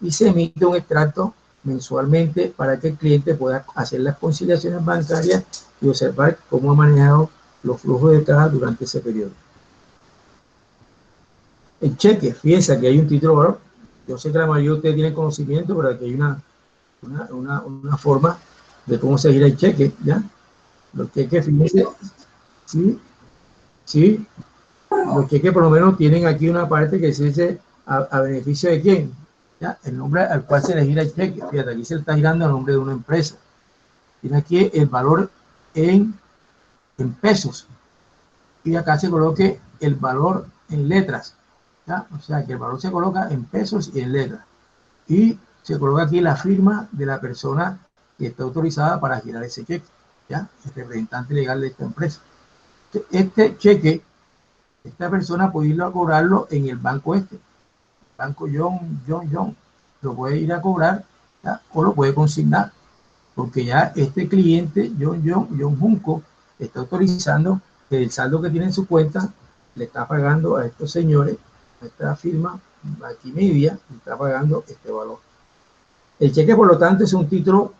Y se emite un extracto mensualmente para que el cliente pueda hacer las conciliaciones bancarias y observar cómo ha manejado los flujos de caja durante ese periodo. El cheque, fíjense que hay un título de valor. Yo sé que la mayoría de ustedes tienen conocimiento, pero aquí hay una forma de cómo se gira el cheque, ¿ya? Los cheques, fíjense, sí, los cheques por lo menos tienen aquí una parte que se dice a beneficio de quién, ¿ya? El nombre al cual se le gira el cheque. Fíjate, aquí se le está girando a nombre de una empresa. Tiene aquí el valor en pesos y acá se coloque el valor en letras. ¿ya? O sea, que el valor se coloca en pesos y en letras. Y se coloca aquí la firma de la persona que está autorizada para girar ese cheque, ¿ya? El representante legal de esta empresa. Este cheque, esta persona puede ir a cobrarlo en el banco banco John, lo puede ir a cobrar, ¿ya? O lo puede consignar, porque ya este cliente, John Junco, está autorizando que el saldo que tiene en su cuenta le está pagando a estos señores, a esta firma, aquí media, le está pagando este valor. El cheque, por lo tanto, es un título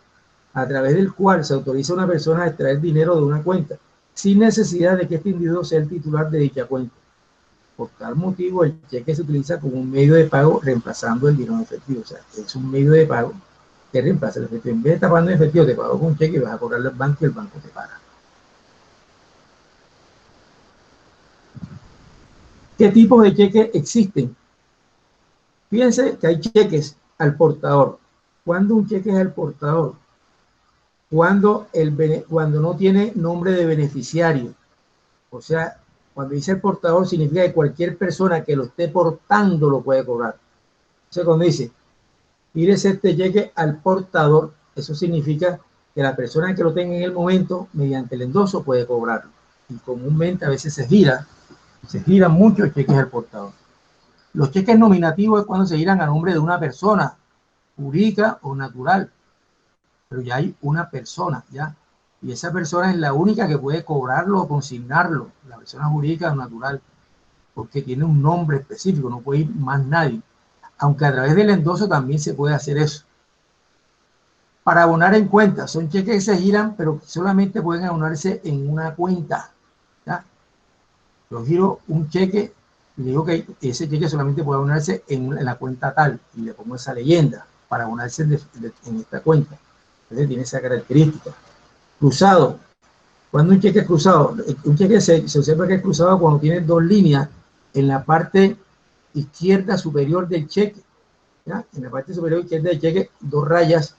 a través del cual se autoriza a una persona a extraer dinero de una cuenta, sin necesidad de que este individuo sea el titular de dicha cuenta. Por tal motivo, el cheque se utiliza como un medio de pago reemplazando el dinero en efectivo. O sea, es un medio de pago que reemplaza el efectivo. En vez de estar pagando en efectivo, te pago con un cheque y vas a cobrarle al banco y el banco te paga. ¿Qué tipos de cheques existen? Fíjense que hay cheques al portador. ¿Cuándo un cheque es al portador? Cuando no tiene nombre de beneficiario. O sea, cuando dice el portador, significa que cualquier persona que lo esté portando lo puede cobrar. O sea, cuando dice, gírese este cheque al portador, eso significa que la persona que lo tenga en el momento, mediante el endoso, puede cobrarlo. Y comúnmente a veces se giran muchos cheques al portador. Los cheques nominativos es cuando se giran a nombre de una persona, jurídica o natural, pero ya hay una persona, ¿ya? Y esa persona es la única que puede cobrarlo o consignarlo, la persona jurídica o natural, porque tiene un nombre específico, no puede ir más nadie. Aunque a través del endoso también se puede hacer eso. Para abonar en cuenta, son cheques que se giran, pero solamente pueden abonarse en una cuenta, ¿ya? Yo giro un cheque y digo que ese cheque solamente puede abonarse en la cuenta tal, y le pongo esa leyenda para abonarse en esta cuenta. Entonces tiene esa característica. Cruzado. Cuando un cheque es cruzado, un cheque se observa que es cruzado cuando tiene dos líneas en la parte izquierda superior del cheque, ¿ya? En la parte superior izquierda del cheque, dos rayas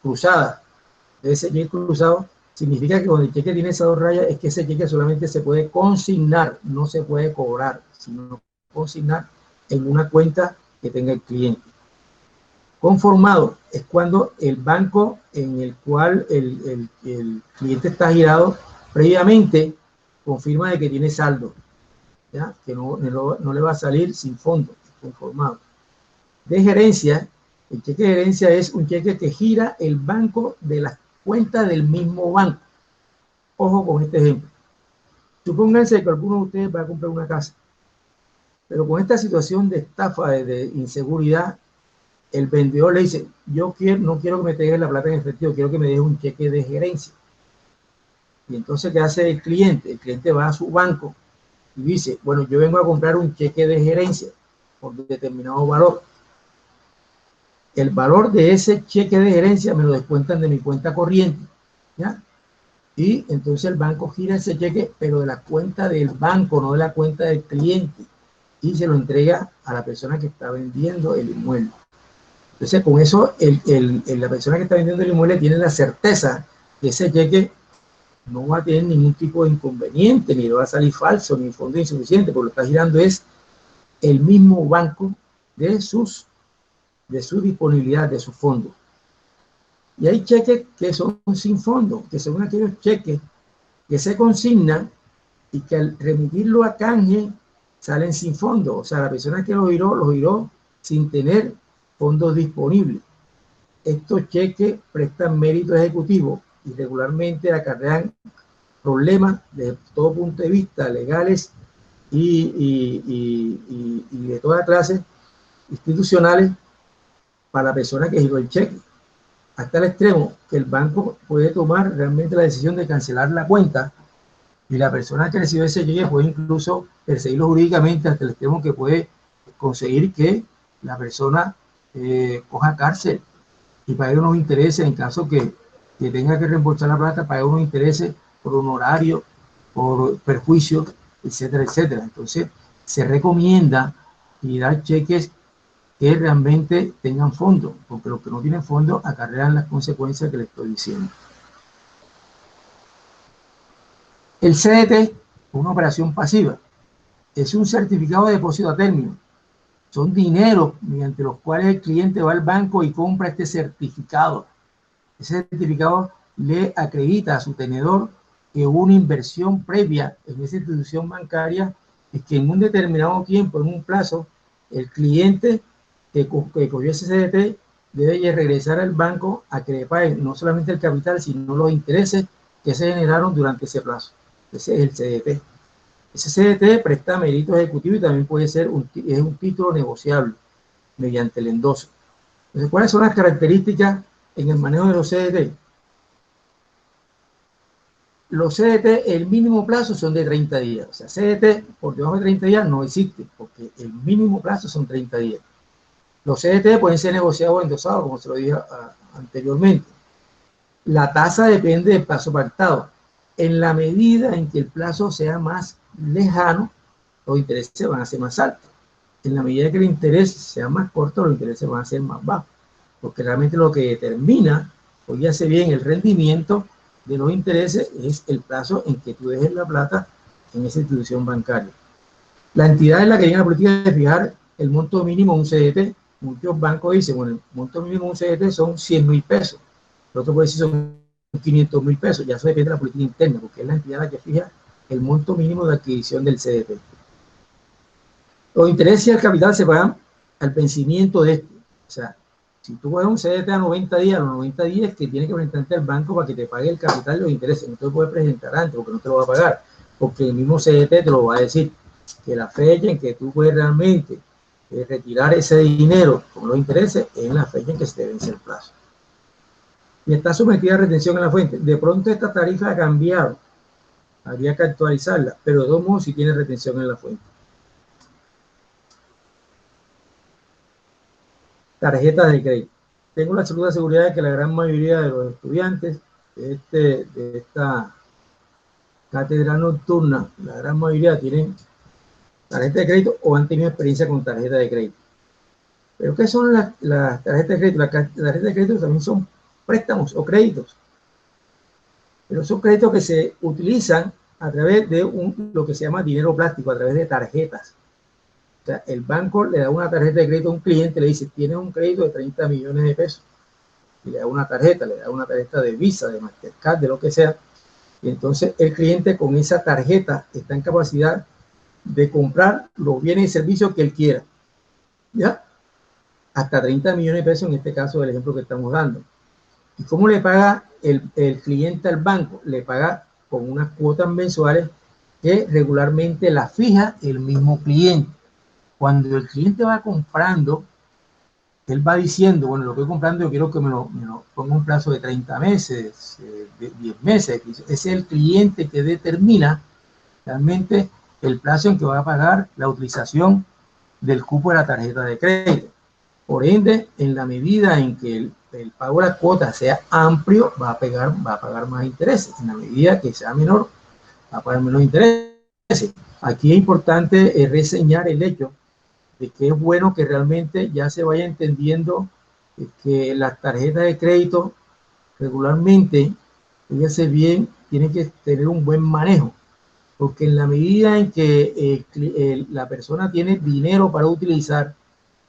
cruzadas. Ese cheque cruzado significa que cuando el cheque tiene esas dos rayas es que ese cheque solamente se puede consignar, no se puede cobrar, sino consignar en una cuenta que tenga el cliente. Conformado es cuando el banco en el cual el cliente está girado previamente confirma de que tiene saldo, ¿ya? Que no le va a salir sin fondo, conformado. De gerencia, el cheque de gerencia es un cheque que gira el banco de las cuentas del mismo banco. Ojo con este ejemplo. Supónganse que alguno de ustedes va a comprar una casa, pero con esta situación de estafa, de inseguridad, el vendedor le dice, no quiero que me dejes la plata en efectivo, quiero que me dejes un cheque de gerencia. Y entonces, ¿qué hace el cliente? El cliente va a su banco y dice, bueno, yo vengo a comprar un cheque de gerencia por determinado valor. El valor de ese cheque de gerencia me lo descuentan de mi cuenta corriente, ¿ya? Y entonces el banco gira ese cheque, pero de la cuenta del banco, no de la cuenta del cliente, y se lo entrega a la persona que está vendiendo el inmueble. Entonces, con eso, la persona que está vendiendo el inmueble tiene la certeza que ese cheque no va a tener ningún tipo de inconveniente, ni le va a salir falso, ni fondo insuficiente, porque lo está girando es el mismo banco de su disponibilidad, de su fondo. Y hay cheques que son sin fondo, que son aquellos cheques que se consignan y que al remitirlo a canje salen sin fondo. O sea, la persona que lo giró sin tener fondos disponibles. Estos cheques prestan mérito ejecutivo y regularmente acarrean problemas de todo punto de vista, legales y de toda clase, institucionales, para la persona que giró el cheque, hasta el extremo que el banco puede tomar realmente la decisión de cancelar la cuenta, y la persona que recibió ese cheque puede incluso perseguirlo jurídicamente hasta el extremo que puede conseguir que la persona coja cárcel y pague unos intereses en caso que tenga que reembolsar la plata, pague unos intereses por honorario, por perjuicio, etcétera, etcétera. Entonces, se recomienda dar cheques que realmente tengan fondo, porque los que no tienen fondo acarrean las consecuencias que les estoy diciendo. El CDT es una operación pasiva. es un certificado de depósito a término. Son dineros mediante los cuales el cliente va al banco y compra este certificado. Ese certificado le acredita a su tenedor que hubo una inversión previa en esa institución bancaria y que en un determinado tiempo, en un plazo, el cliente que cogió ese CDT debe regresar al banco a que le paguen no solamente el capital, sino los intereses que se generaron durante ese plazo. Ese es el CDT. Ese CDT presta mérito ejecutivo y también puede ser un título negociable mediante el endoso. Entonces, ¿cuáles son las características en el manejo de los CDT? Los CDT, el mínimo plazo son de 30 días. O sea, CDT por debajo de 30 días no existe, porque el mínimo plazo son 30 días. Los CDT pueden ser negociados o endosados, como se lo dije anteriormente. La tasa depende del plazo pactado. En la medida en que el plazo sea más lejano, los intereses van a ser más altos. En la medida que el interés sea más corto, los intereses van a ser más bajos. Porque realmente lo que determina, oígase bien, el rendimiento de los intereses es el plazo en que tú dejes la plata en esa institución bancaria. La entidad es la que tiene la política de fijar el monto mínimo de un CDT. Muchos bancos dicen, bueno, el monto mínimo de un CDT son 100.000 pesos. El otro puede decir son 500.000 pesos. Ya eso depende de la política interna, porque es la entidad la que fija el monto mínimo de adquisición del CDT. Los intereses y el capital se pagan al vencimiento de este. O sea, si tú coges un CDT a 90 días, a los 90 días que tienes que presentarte al banco para que te pague el capital y los intereses. No te lo puedes presentar antes porque no te lo va a pagar. Porque el mismo CDT te lo va a decir. Que la fecha en que tú puedes realmente retirar ese dinero con los intereses es la fecha en que se te vence el plazo. Y está sometida a retención en la fuente. De pronto esta tarifa ha cambiado. Habría que actualizarla. Pero de todos modos sí tiene retención en la fuente. Tarjetas de crédito. Tengo la absoluta seguridad de que la gran mayoría de los estudiantes de esta cátedra nocturna, la gran mayoría tienen tarjeta de crédito o han tenido experiencia con tarjeta de crédito. Pero ¿qué son las tarjetas de crédito? Las tarjetas de crédito también son préstamos o créditos. Pero son créditos que se utilizan a través de lo que se llama dinero plástico, a través de tarjetas. O sea, el banco le da una tarjeta de crédito a un cliente, le dice, tienes un crédito de 30 millones de pesos. Y le da una tarjeta, de Visa, de Mastercard, de lo que sea. Y entonces el cliente con esa tarjeta está en capacidad de comprar los bienes y servicios que él quiera. ¿Ya? Hasta 30 millones de pesos en este caso del ejemplo que estamos dando. ¿Y cómo le paga el cliente al banco? Le paga con unas cuotas mensuales que regularmente la fija el mismo cliente. Cuando el cliente va comprando, él va diciendo, bueno, lo que estoy comprando yo quiero que me lo ponga un plazo de 30 meses, de 10 meses. Es el cliente que determina realmente el plazo en que va a pagar la utilización del cupo de la tarjeta de crédito. Por ende, en la medida en que el pago de la cuota sea amplio, va a pagar más intereses. En la medida que sea menor, va a pagar menos intereses. Aquí es importante reseñar el hecho de que es bueno que realmente ya se vaya entendiendo que las tarjetas de crédito regularmente, fíjese bien, tienen que tener un buen manejo, porque en la medida en que la persona tiene dinero para utilizar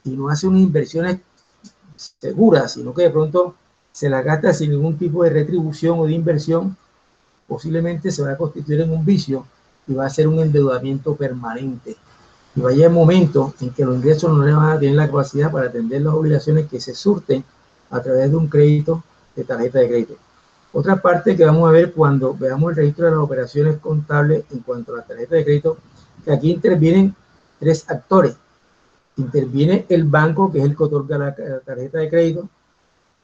y no hace unas inversiones seguras, sino que de pronto se la gasta sin ningún tipo de retribución o de inversión, posiblemente se va a constituir en un vicio y va a ser un endeudamiento permanente. Y va a llegar el momento en que los ingresos no le van a tener la capacidad para atender las obligaciones que se surten a través de un crédito de tarjeta de crédito. Otra parte que vamos a ver cuando veamos el registro de las operaciones contables en cuanto a la tarjeta de crédito, que aquí intervienen tres actores. Interviene el banco, que es el que otorga la tarjeta de crédito,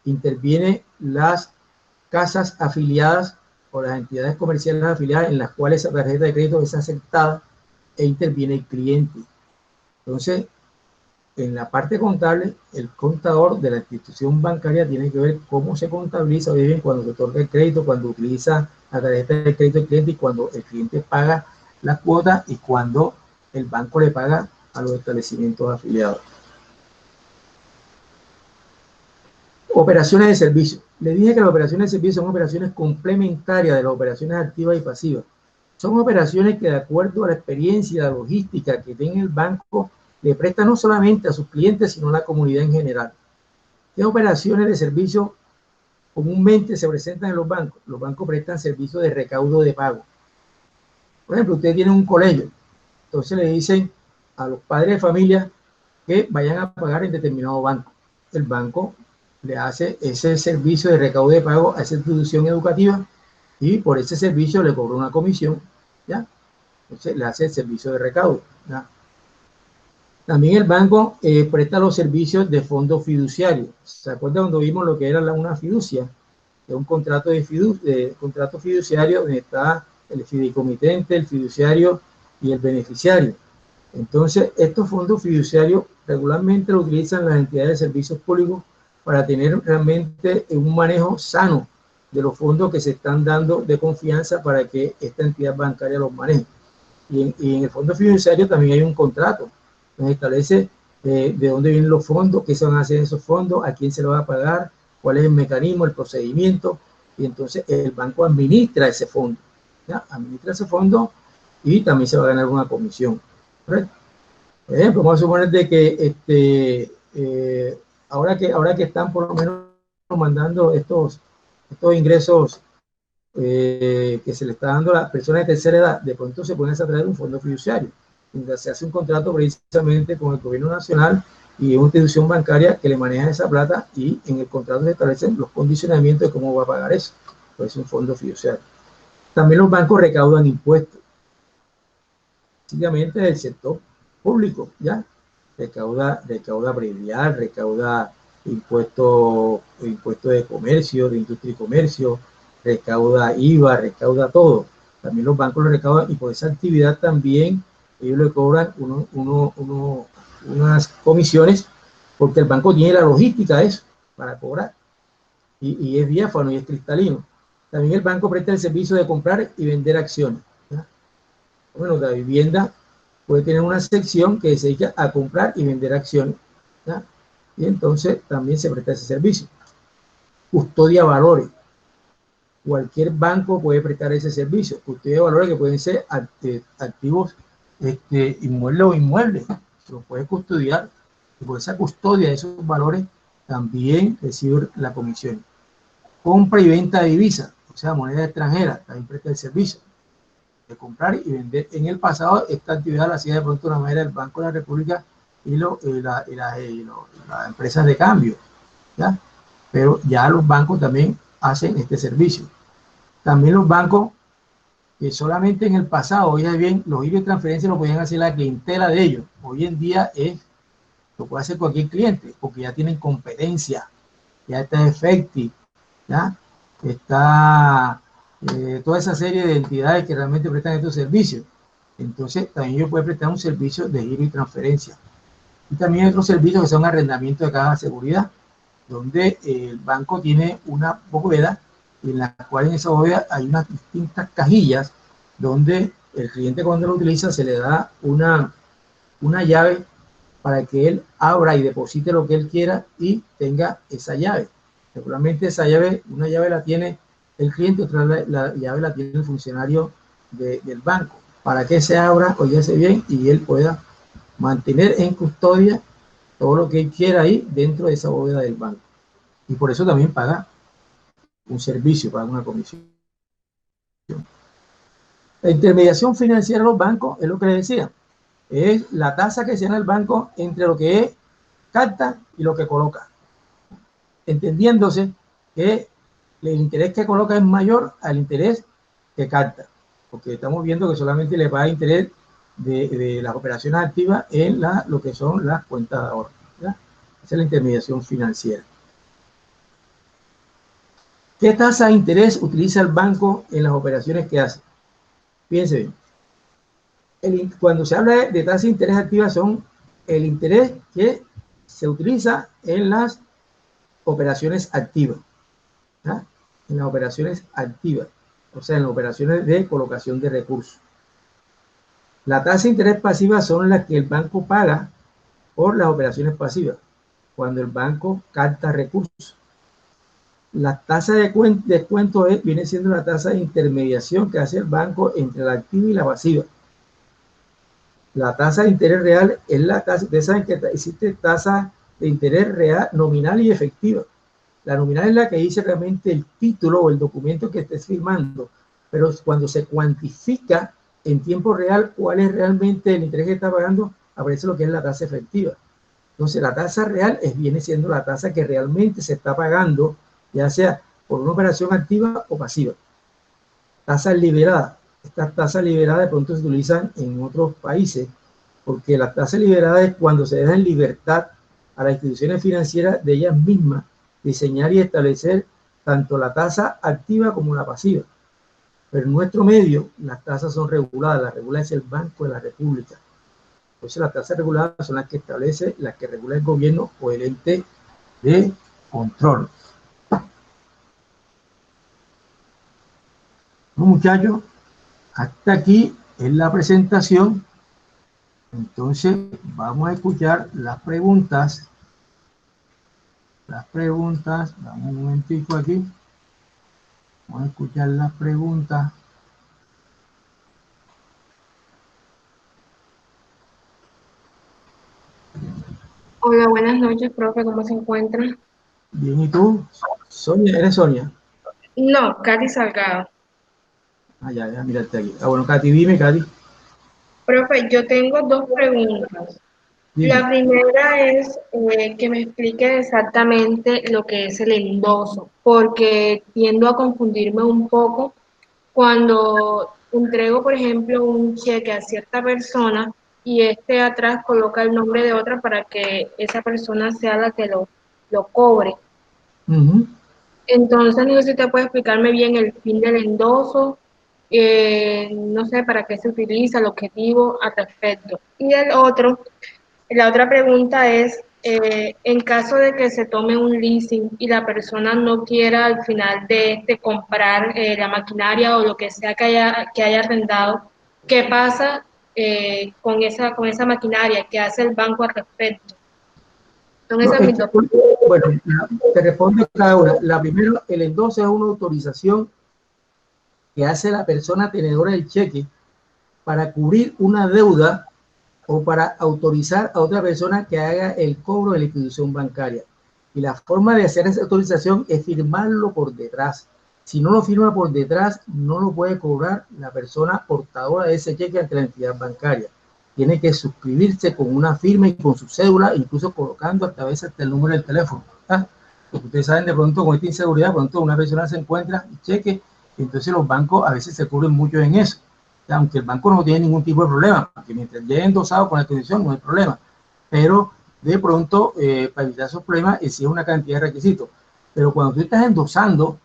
interviene las casas afiliadas o las entidades comerciales afiliadas en las cuales esa tarjeta de crédito es aceptada, e interviene el cliente. Entonces, en la parte contable, el contador de la institución bancaria tiene que ver cómo se contabiliza bien cuando se otorga el crédito, cuando utiliza la tarjeta de crédito del cliente y cuando el cliente paga la cuota y cuando el banco le paga a los establecimientos afiliados. Operaciones de servicio. Le dije que las operaciones de servicio son operaciones complementarias de las operaciones activas y pasivas. Son operaciones que, de acuerdo a la experiencia y la logística que tiene el banco, le presta no solamente a sus clientes, sino a la comunidad en general. ¿Qué operaciones de servicio comúnmente se presentan en los bancos? Los bancos prestan servicios de recaudo de pago. Por ejemplo, usted tiene un colegio, entonces le dicen a los padres de familia que vayan a pagar en determinado banco. El banco le hace ese servicio de recaudo de pago a esa institución educativa y por ese servicio le cobra una comisión, ¿ya? Entonces le hace el servicio de recaudo, ¿ya? También el banco presta los servicios de fondo fiduciario. ¿Se acuerdan cuando vimos lo que era una fiducia? Es un contrato contrato fiduciario donde está el fideicomitente, el fiduciario y el beneficiario. Entonces, estos fondos fiduciarios regularmente lo utilizan las entidades de servicios públicos para tener realmente un manejo sano de los fondos que se están dando de confianza para que esta entidad bancaria los maneje. Y en el fondo fiduciario también hay un contrato donde establece de dónde vienen los fondos, qué se van a hacer esos fondos, a quién se lo va a pagar, cuál es el mecanismo, el procedimiento, y entonces el banco administra ese fondo, ¿ya? Administra ese fondo y también se va a ganar una comisión. ¿Correcto? Por ejemplo, vamos a suponer de que ahora que están por lo menos mandando estos ingresos que se le está dando a las personas de tercera edad, de pronto se pueden traer un fondo fiduciario, donde se hace un contrato precisamente con el gobierno nacional y una institución bancaria que le maneja esa plata y en el contrato se establecen los condicionamientos de cómo va a pagar eso. Pues es un fondo fiduciario. También los bancos recaudan impuestos, básicamente del sector público, ¿ya? Recauda predial, recauda impuestos de comercio, de industria y comercio, recauda IVA, recauda todo. También los bancos lo recaudan y por esa actividad también ellos le cobran unas comisiones porque el banco tiene la logística de eso para cobrar y es diáfano y es cristalino. También el banco presta el servicio de comprar y vender acciones, ¿ya? Bueno, la vivienda puede tener una sección que se dedica a comprar y vender acciones, ¿ya? Y entonces también se presta ese servicio. Custodia valores. Cualquier banco puede prestar ese servicio. Custodia de valores que pueden ser activos inmuebles o inmuebles. Se los puede custodiar y por esa custodia de esos valores también recibe la comisión. Compra y venta de divisas, o sea, moneda extranjera, también presta el servicio de comprar y vender. En el pasado, esta actividad la hacía de pronto una manera del Banco de la República y las empresas de cambio, ¿ya? Pero ya los bancos también hacen este servicio. También los bancos, que solamente en el pasado, oigan bien, los giros de transferencia lo podían hacer la clientela de ellos. Hoy en día lo puede hacer cualquier cliente, porque ya tienen competencia, ya está Efecti, ¿ya? Está toda esa serie de entidades que realmente prestan estos servicios. Entonces, también ellos pueden prestar un servicio de giro y transferencia. Y también hay otros servicios que son arrendamiento de caja de seguridad, donde el banco tiene una bóveda, en la cual en esa bóveda hay unas distintas cajillas, donde el cliente cuando lo utiliza se le da una llave para que él abra y deposite lo que él quiera y tenga esa llave. Seguramente esa llave, una llave la tiene el cliente, otra la llave la tiene el funcionario del banco, para que se abra, oígase bien, y él pueda mantener en custodia todo lo que él quiera ahí dentro de esa bóveda del banco. Y por eso también paga un servicio, paga una comisión. La intermediación financiera de los bancos es lo que les decía, es la tasa que se da en el banco entre lo que es capta y lo que coloca, entendiéndose que el interés que coloca es mayor al interés que capta, porque estamos viendo que solamente le paga interés de las operaciones activas en lo que son las cuentas de ahorro, ¿ya? Esa es la intermediación financiera. ¿Qué tasa de interés utiliza el banco en las operaciones que hace? Fíjense bien, cuando se habla de tasa de interés activa son el interés que se utiliza en las operaciones activas, ¿ya? En las operaciones activas, o sea, en las operaciones de colocación de recursos. La tasa de interés pasiva son las que el banco paga por las operaciones pasivas, cuando el banco capta recursos. La tasa de descuento viene siendo la tasa de intermediación que hace el banco entre la activa y la pasiva. La tasa de interés real es la tasa, ustedes saben que existe tasa de interés real, nominal y efectiva. La nominal es la que dice realmente el título o el documento que estés firmando, pero cuando se cuantifica en tiempo real cuál es realmente el interés que está pagando, aparece lo que es la tasa efectiva. Entonces, la tasa real viene siendo la tasa que realmente se está pagando, ya sea por una operación activa o pasiva. Tasas liberadas. Estas tasas liberadas de pronto se utilizan en otros países, porque las tasas liberadas es cuando se deja en libertad a las instituciones financieras de ellas mismas diseñar y establecer tanto la tasa activa como la pasiva. Pero en nuestro medio, las tasas son reguladas. La regula es el Banco de la República. Entonces, las tasas reguladas son las que establece, las que regula el gobierno o el ente de control. Bueno, muchachos, hasta aquí es la presentación. Entonces, vamos a escuchar las preguntas. Dame un momentico aquí. Vamos a escuchar las preguntas. Hola, buenas noches, profe, ¿cómo se encuentra? Bien, ¿y tú? Sonia, ¿eres Sonia? No, Katy Salgado. Ah, ya, mírate aquí. Ah, bueno, Katy, dime, Katy. Profe, yo tengo dos preguntas. Dime. La primera es que me explique exactamente lo que es el endoso, porque tiendo a confundirme un poco cuando entrego, por ejemplo, un cheque a cierta persona y este atrás coloca el nombre de otra para que esa persona sea la que lo cobre. Uh-huh. Entonces, no sé si usted puede explicarme bien el fin del endoso, no sé para qué se utiliza, el objetivo al respecto. Y la otra pregunta es, en caso de que se tome un leasing y la persona no quiera al final de este comprar la maquinaria o lo que sea que haya arrendado, ¿qué pasa con esa maquinaria? ¿Qué hace el banco al respecto? Son No, esas mis dos preguntas. bueno, te respondo cada una. La primera, el endoso es una autorización que hace la persona tenedora del cheque para cubrir una deuda o para autorizar a otra persona que haga el cobro de la institución bancaria. Y la forma de hacer esa autorización es firmarlo por detrás. Si no lo firma por detrás, no lo puede cobrar la persona portadora de ese cheque ante la entidad bancaria. Tiene que suscribirse con una firma y con su cédula, incluso colocando hasta a veces hasta el número del teléfono. ¿Ah? Porque ustedes saben de pronto con esta inseguridad, pronto una persona se encuentra y cheque, y entonces los bancos a veces se cubren mucho en eso, aunque el banco no tiene ningún tipo de problema, porque mientras llegue endosado con la condición no hay problema, pero de pronto para evitar esos problemas exige una cantidad de requisitos. Pero cuando tú estás endosando,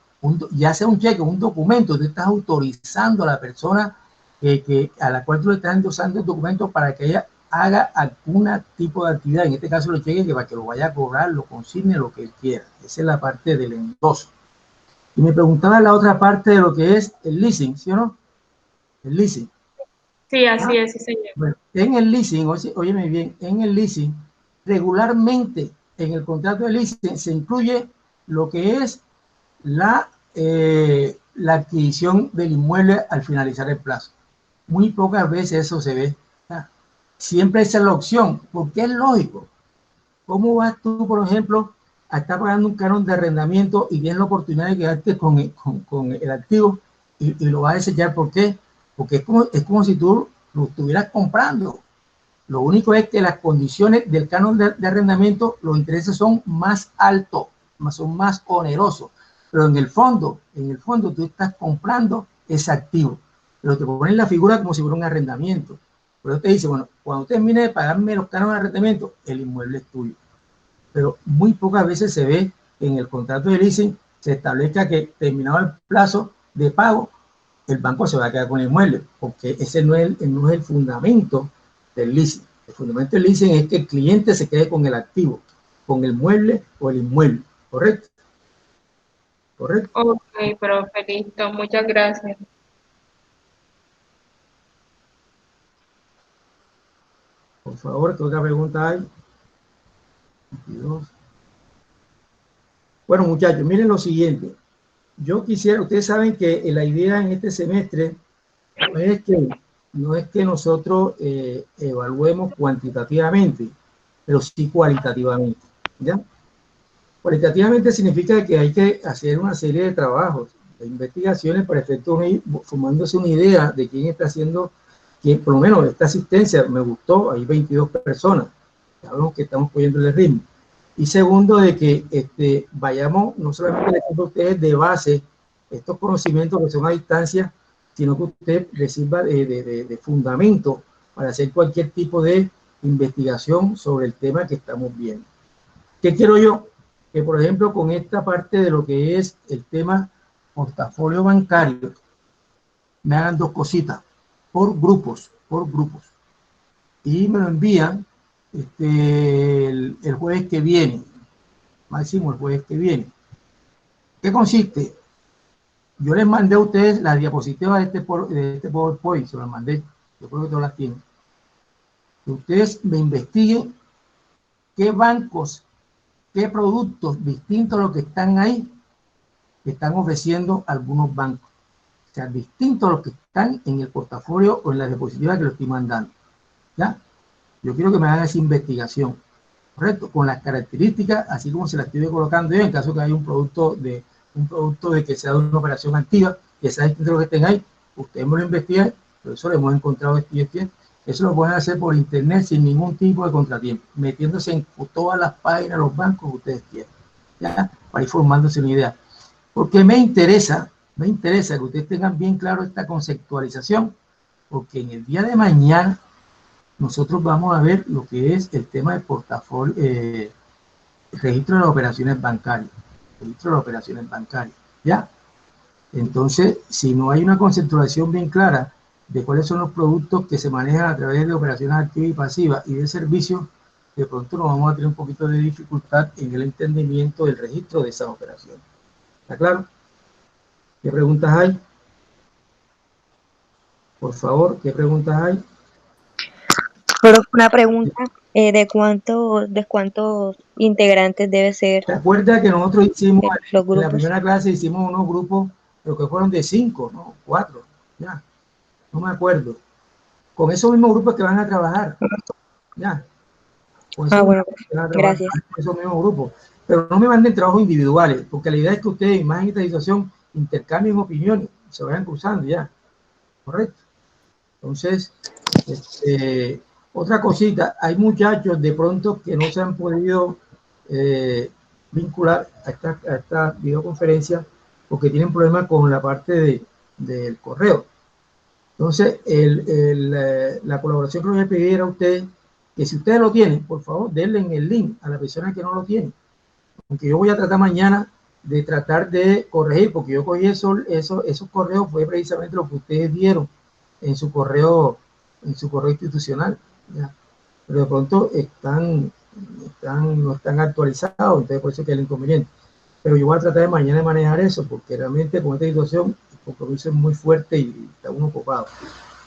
ya sea un cheque o un documento, tú estás autorizando a la persona a la cual tú le estás endosando el documento para que ella haga algún tipo de actividad, en este caso los cheques, que para que lo vaya a cobrar, lo consigne, lo que él quiera. Esa es la parte del endoso. Y me preguntaba la otra parte de lo que es el leasing, ¿sí o no? El leasing. Sí, así es, sí, señor. Bueno, en el leasing, óyeme bien, en el leasing, regularmente en el contrato de leasing se incluye lo que es la adquisición del inmueble al finalizar el plazo. Muy pocas veces eso se ve. Siempre esa es la opción, porque es lógico. ¿Cómo vas tú, por ejemplo, a estar pagando un canon de arrendamiento y tienes la oportunidad de quedarte con el activo y lo vas a desechar? ¿Por qué? Porque es como si tú lo estuvieras comprando. Lo único es que las condiciones del canon de arrendamiento, los intereses son más altos, son más onerosos. Pero en el fondo tú estás comprando ese activo. Pero te ponen la figura como si fuera un arrendamiento. Pero te dice, bueno, cuando termine de pagarme los canones de arrendamiento, el inmueble es tuyo. Pero muy pocas veces se ve en el contrato de leasing se establezca que terminado el plazo de pago, el banco se va a quedar con el inmueble, porque ese no es el fundamento del leasing. El fundamento del leasing es que el cliente se quede con el activo, con el mueble o el inmueble. ¿Correcto? ¿Correcto? Ok, profe, listo, muchas gracias. Por favor, ¿qué otra pregunta hay? 22. Bueno, muchachos, miren lo siguiente. Yo quisiera, ustedes saben que la idea en este semestre no es que nosotros evaluemos cuantitativamente, pero sí cualitativamente, ¿ya? Cualitativamente significa que hay que hacer una serie de trabajos, de investigaciones para efectos, formándose una idea de quién está haciendo, quién, por lo menos esta asistencia me gustó, hay 22 personas, sabemos que estamos cogiendo el ritmo. Y segundo, de que vayamos, no solamente les sirva a ustedes de base estos conocimientos que son a distancia, sino que usted les sirva de fundamento para hacer cualquier tipo de investigación sobre el tema que estamos viendo. ¿Qué quiero yo? Que, por ejemplo, con esta parte de lo que es el tema portafolio bancario, me hagan dos cositas, por grupos, y me lo envían el jueves que viene, máximo el jueves que viene. ¿Qué consiste? Yo les mandé a ustedes las diapositivas de este PowerPoint, se las mandé, yo creo que todas las tienen. Que ustedes me investiguen qué bancos, qué productos distintos a los que están ahí, que están ofreciendo algunos bancos. O sea, distintos a los que están en el portafolio o en la diapositiva que lo estoy mandando. ¿Ya? Yo quiero que me hagan esa investigación, ¿correcto? Con las características, así como se las estoy colocando yo, en caso que haya un producto de que sea de una operación activa, que sea distinto a lo que estén ahí, ustedes me lo investigan, por eso lo hemos encontrado eso lo pueden hacer por internet sin ningún tipo de contratiempo, metiéndose en todas las páginas, los bancos que ustedes quieran, ¿ya? Para ir formándose una idea. Porque me interesa que ustedes tengan bien claro esta conceptualización, porque en el día de mañana nosotros vamos a ver lo que es el tema de portafolio, el registro de las operaciones bancarias, ¿ya? Entonces, si no hay una conceptualización bien clara de cuáles son los productos que se manejan a través de operaciones activas y pasivas y de servicios, de pronto nos vamos a tener un poquito de dificultad en el entendimiento del registro de esas operaciones. ¿Está claro? ¿Qué preguntas hay? Por favor, ¿qué preguntas hay? Pero una pregunta, ¿de cuántos integrantes debe ser ¿Te acuerdas que nosotros hicimos, los en la grupos? primera clase hicimos unos grupos, pero que fueron de 5, ¿no? 4, ya, no me acuerdo. Con esos mismos grupos que van a trabajar, ya. Con esos Bueno, que van a trabajar, gracias. con esos mismos grupos. Pero no me manden trabajos individuales, porque la idea es que ustedes, más en esta situación, intercambien opiniones, se vayan cruzando, ya. ¿Correcto? Entonces, otra cosita, hay muchachos de pronto que no se han podido vincular a esta videoconferencia porque tienen problemas con la parte del correo. Entonces, la colaboración que les voy a pedir a ustedes, que si ustedes lo tienen, por favor, denle en el link a la persona que no lo tiene. Aunque yo voy a tratar mañana de tratar de corregir, porque yo cogí esos correos, fue precisamente lo que ustedes dieron en su correo institucional, ¿ya? Pero de pronto no están actualizados, entonces por eso que es el inconveniente. Pero yo voy a tratar de mañana de manejar eso, porque realmente con esta situación el compromiso es muy fuerte y está uno ocupado.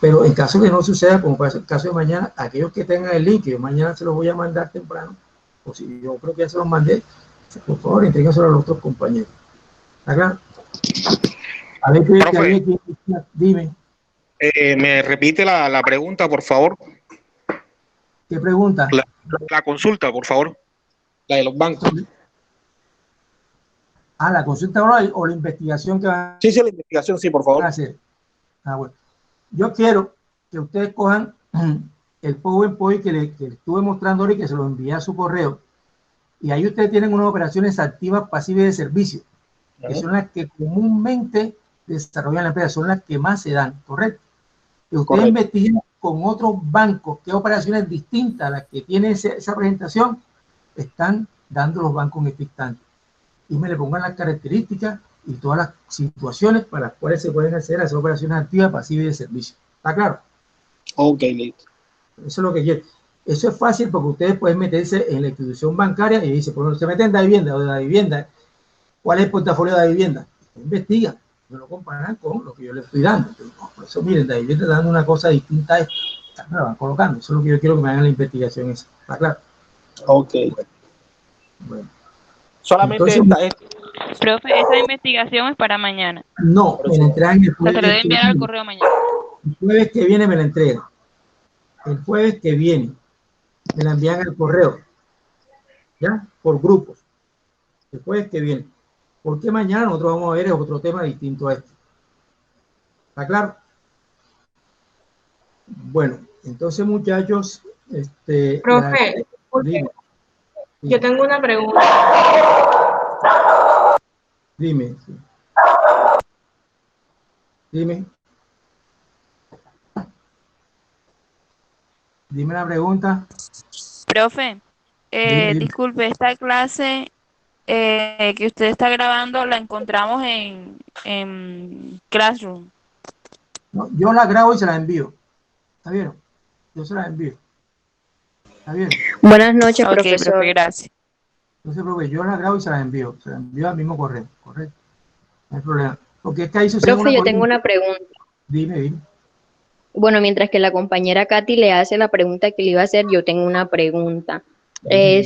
Pero en caso que no suceda, como pasa el caso de mañana, aquellos que tengan el link, yo mañana se los voy a mandar temprano, o si yo creo que ya se los mandé, por favor, entréguenselo a los otros compañeros. ¿Acá? A ver, dime. ¿Me repite la pregunta, por favor? ¿Qué pregunta? La consulta, por favor. La de los bancos. La consulta oral o la investigación que van Sí, la investigación, sí, por favor. a hacer. Bueno. Yo quiero que ustedes cojan el PowerPoint que estuve mostrando ahora y que se lo envié a su correo. Y ahí ustedes tienen unas operaciones activas, pasivas y de servicio, que son las que comúnmente desarrollan la empresa, son las que más se dan, ¿correcto? Que ustedes investiguen con otros bancos qué operaciones distintas a las que tiene esa presentación están dando los bancos en este instante. Y me le pongan las características y todas las situaciones para las cuales se pueden hacer esas operaciones activas, pasivas y de servicio. ¿Está claro? Ok, listo. Eso es lo que quiero. Eso es fácil porque ustedes pueden meterse en la institución bancaria y dice, por ejemplo, se meten en la vivienda o de la vivienda. ¿Cuál es el portafolio de la vivienda? Investigan, no lo comparan con lo que yo les estoy dando. Por eso, miren, la vivienda está dando una cosa distinta a esta. Me la van colocando. Eso es lo que yo quiero que me hagan la investigación esa. ¿Está claro? Ok. Bueno. Solamente Entonces, Profe, esa investigación es para mañana. no, me la entregan el O sea, se lo jueves debe que enviar al viene. correo mañana. El jueves que viene me la entregan. El jueves que viene me la envían al correo, ¿ya? Por grupos. El jueves que viene. Porque mañana nosotros vamos a ver otro tema distinto a este. ¿Está claro? Bueno, entonces muchachos, Profe, dime, yo dime, tengo una pregunta. dime, dime, dime la pregunta, Profe, dime. disculpe, esta clase que usted está grabando la encontramos en Classroom. No, yo la grabo y se la envío. ¿Está bien? Yo se la envío. ¿Está bien? Buenas noches, Ok, profe, profesor. gracias. No se preocupe, yo la grabo y se la envío. Se la envío al mismo correo, ¿correcto? No hay problema. Porque es que ahí sucede Profe, una yo cosa. tengo una pregunta. Dime, dime. Bueno, mientras que la compañera Katy le hace la pregunta que le iba a hacer, yo tengo una pregunta. Dime.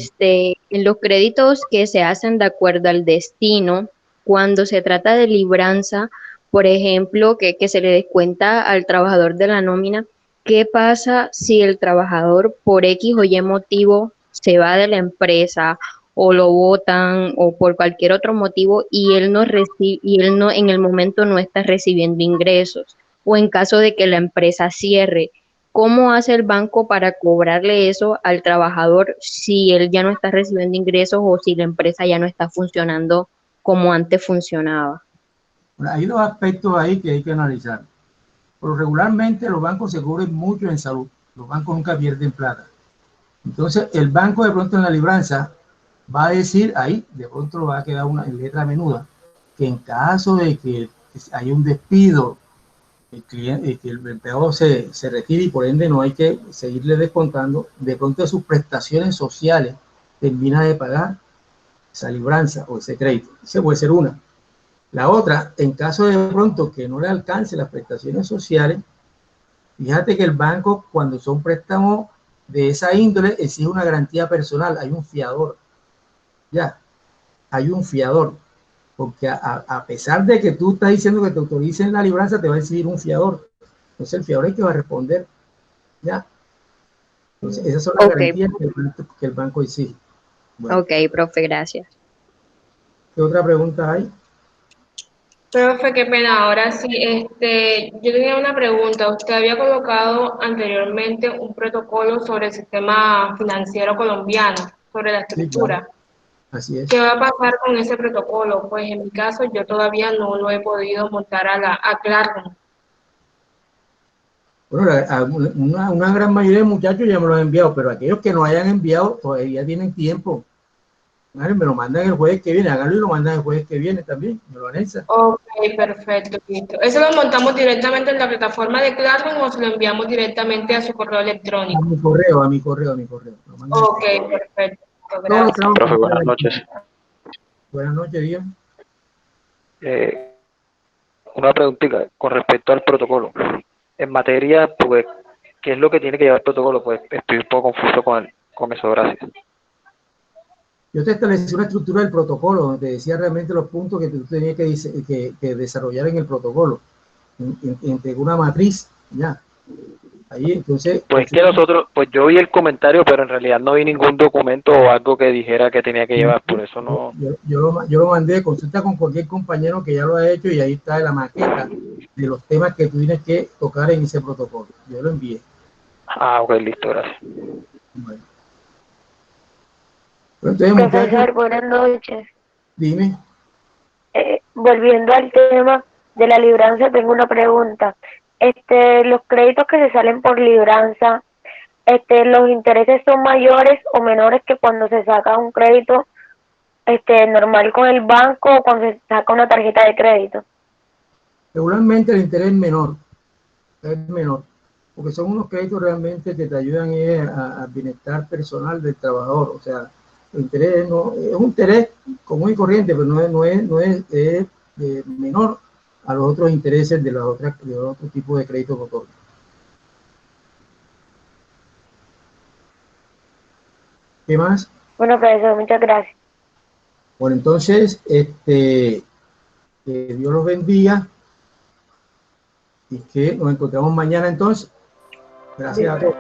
En los créditos que se hacen de acuerdo al destino, cuando se trata de libranza, por ejemplo, que se le descuenta al trabajador de la nómina, ¿qué pasa si el trabajador por X o Y motivo se va de la empresa o lo botan o por cualquier otro motivo y él no recibe, y él no en el momento no está recibiendo ingresos? O en caso de que la empresa cierre, ¿cómo hace el banco para cobrarle eso al trabajador si él ya no está recibiendo ingresos o si la empresa ya no está funcionando como antes funcionaba? Bueno, hay dos aspectos ahí que hay que analizar. Pero regularmente los bancos se cubren mucho en salud. Los bancos nunca pierden plata. Entonces, el banco de pronto en la libranza va a decir ahí, de pronto lo va a quedar una en letra menuda, que en caso de que haya un despido, el cliente, que el empleado se retire y por ende no hay que seguirle descontando, de pronto de sus prestaciones sociales termina de pagar esa libranza o ese crédito. Esa puede ser una. La otra, en caso de pronto que no le alcance las prestaciones sociales, fíjate que el banco, cuando son préstamos de esa índole, exige una garantía personal, hay un fiador, ya, hay un fiador, porque a pesar de que tú estás diciendo que te autoricen la libranza, te va a exigir un fiador. Entonces el fiador es que va a responder, ya. Entonces esas son las Ok, garantías que el banco exige. Bueno, ok, profe, gracias. ¿qué otra pregunta hay? Profe, qué pena. Ahora sí, yo tenía una pregunta. Usted había colocado anteriormente un protocolo sobre el sistema financiero colombiano, sobre la Sí, claro, estructura. así ¿Qué es. va a pasar con ese protocolo? Pues en mi caso yo todavía no lo he podido montar a Claro. Bueno, una gran mayoría de muchachos ya me lo han enviado, pero aquellos que no hayan enviado todavía tienen tiempo. Vale, me lo mandan el jueves que viene, háganlo y lo mandan el jueves que viene también, me lo anexan. Ok, perfecto, listo. ¿Eso lo montamos directamente en la plataforma de Classroom o se lo enviamos directamente a su correo A electrónico? mi correo, a mi correo, a mi correo. Lo mandan Ok, perfecto, todos los gracias. trabajos que profe, buenas quieran. noches. Buenas noches, Dios. Eh, una preguntita con respecto al protocolo. En materia, pues, ¿qué es lo que tiene que llevar el protocolo? Pues estoy un poco confuso con eso, gracias. Yo te establecí una estructura del protocolo donde te decía realmente los puntos que tú tenías que desarrollar en el protocolo. Entre una matriz, ya. Ahí, entonces, Pues que nosotros, pues yo vi el comentario, pero en realidad no vi ningún documento o algo que dijera que tenía que llevar, por eso no. yo lo mandé, consulta con cualquier compañero que ya lo ha hecho y ahí está la maqueta de los temas que tú tienes que tocar en ese protocolo. Yo lo envié. Ah, ok, listo, gracias. Bueno, pues entonces, muchachos, Profesor, buenas noches. dime. Volviendo al tema de la libranza, tengo una pregunta. Los créditos que se salen por libranza, los intereses son mayores o menores que cuando se saca un crédito, normal con el banco o cuando se saca una tarjeta de crédito. Regularmente el interés es menor, porque son unos créditos realmente que te ayudan al bienestar personal del trabajador. O sea, el interés no, es un interés común y corriente, pero no es menor a los otros intereses de los otros tipos de créditos que otorgan. ¿Qué más? Bueno, profesor, muchas gracias. Bueno, entonces, que Dios los bendiga y que nos encontramos mañana entonces. Gracias a todos.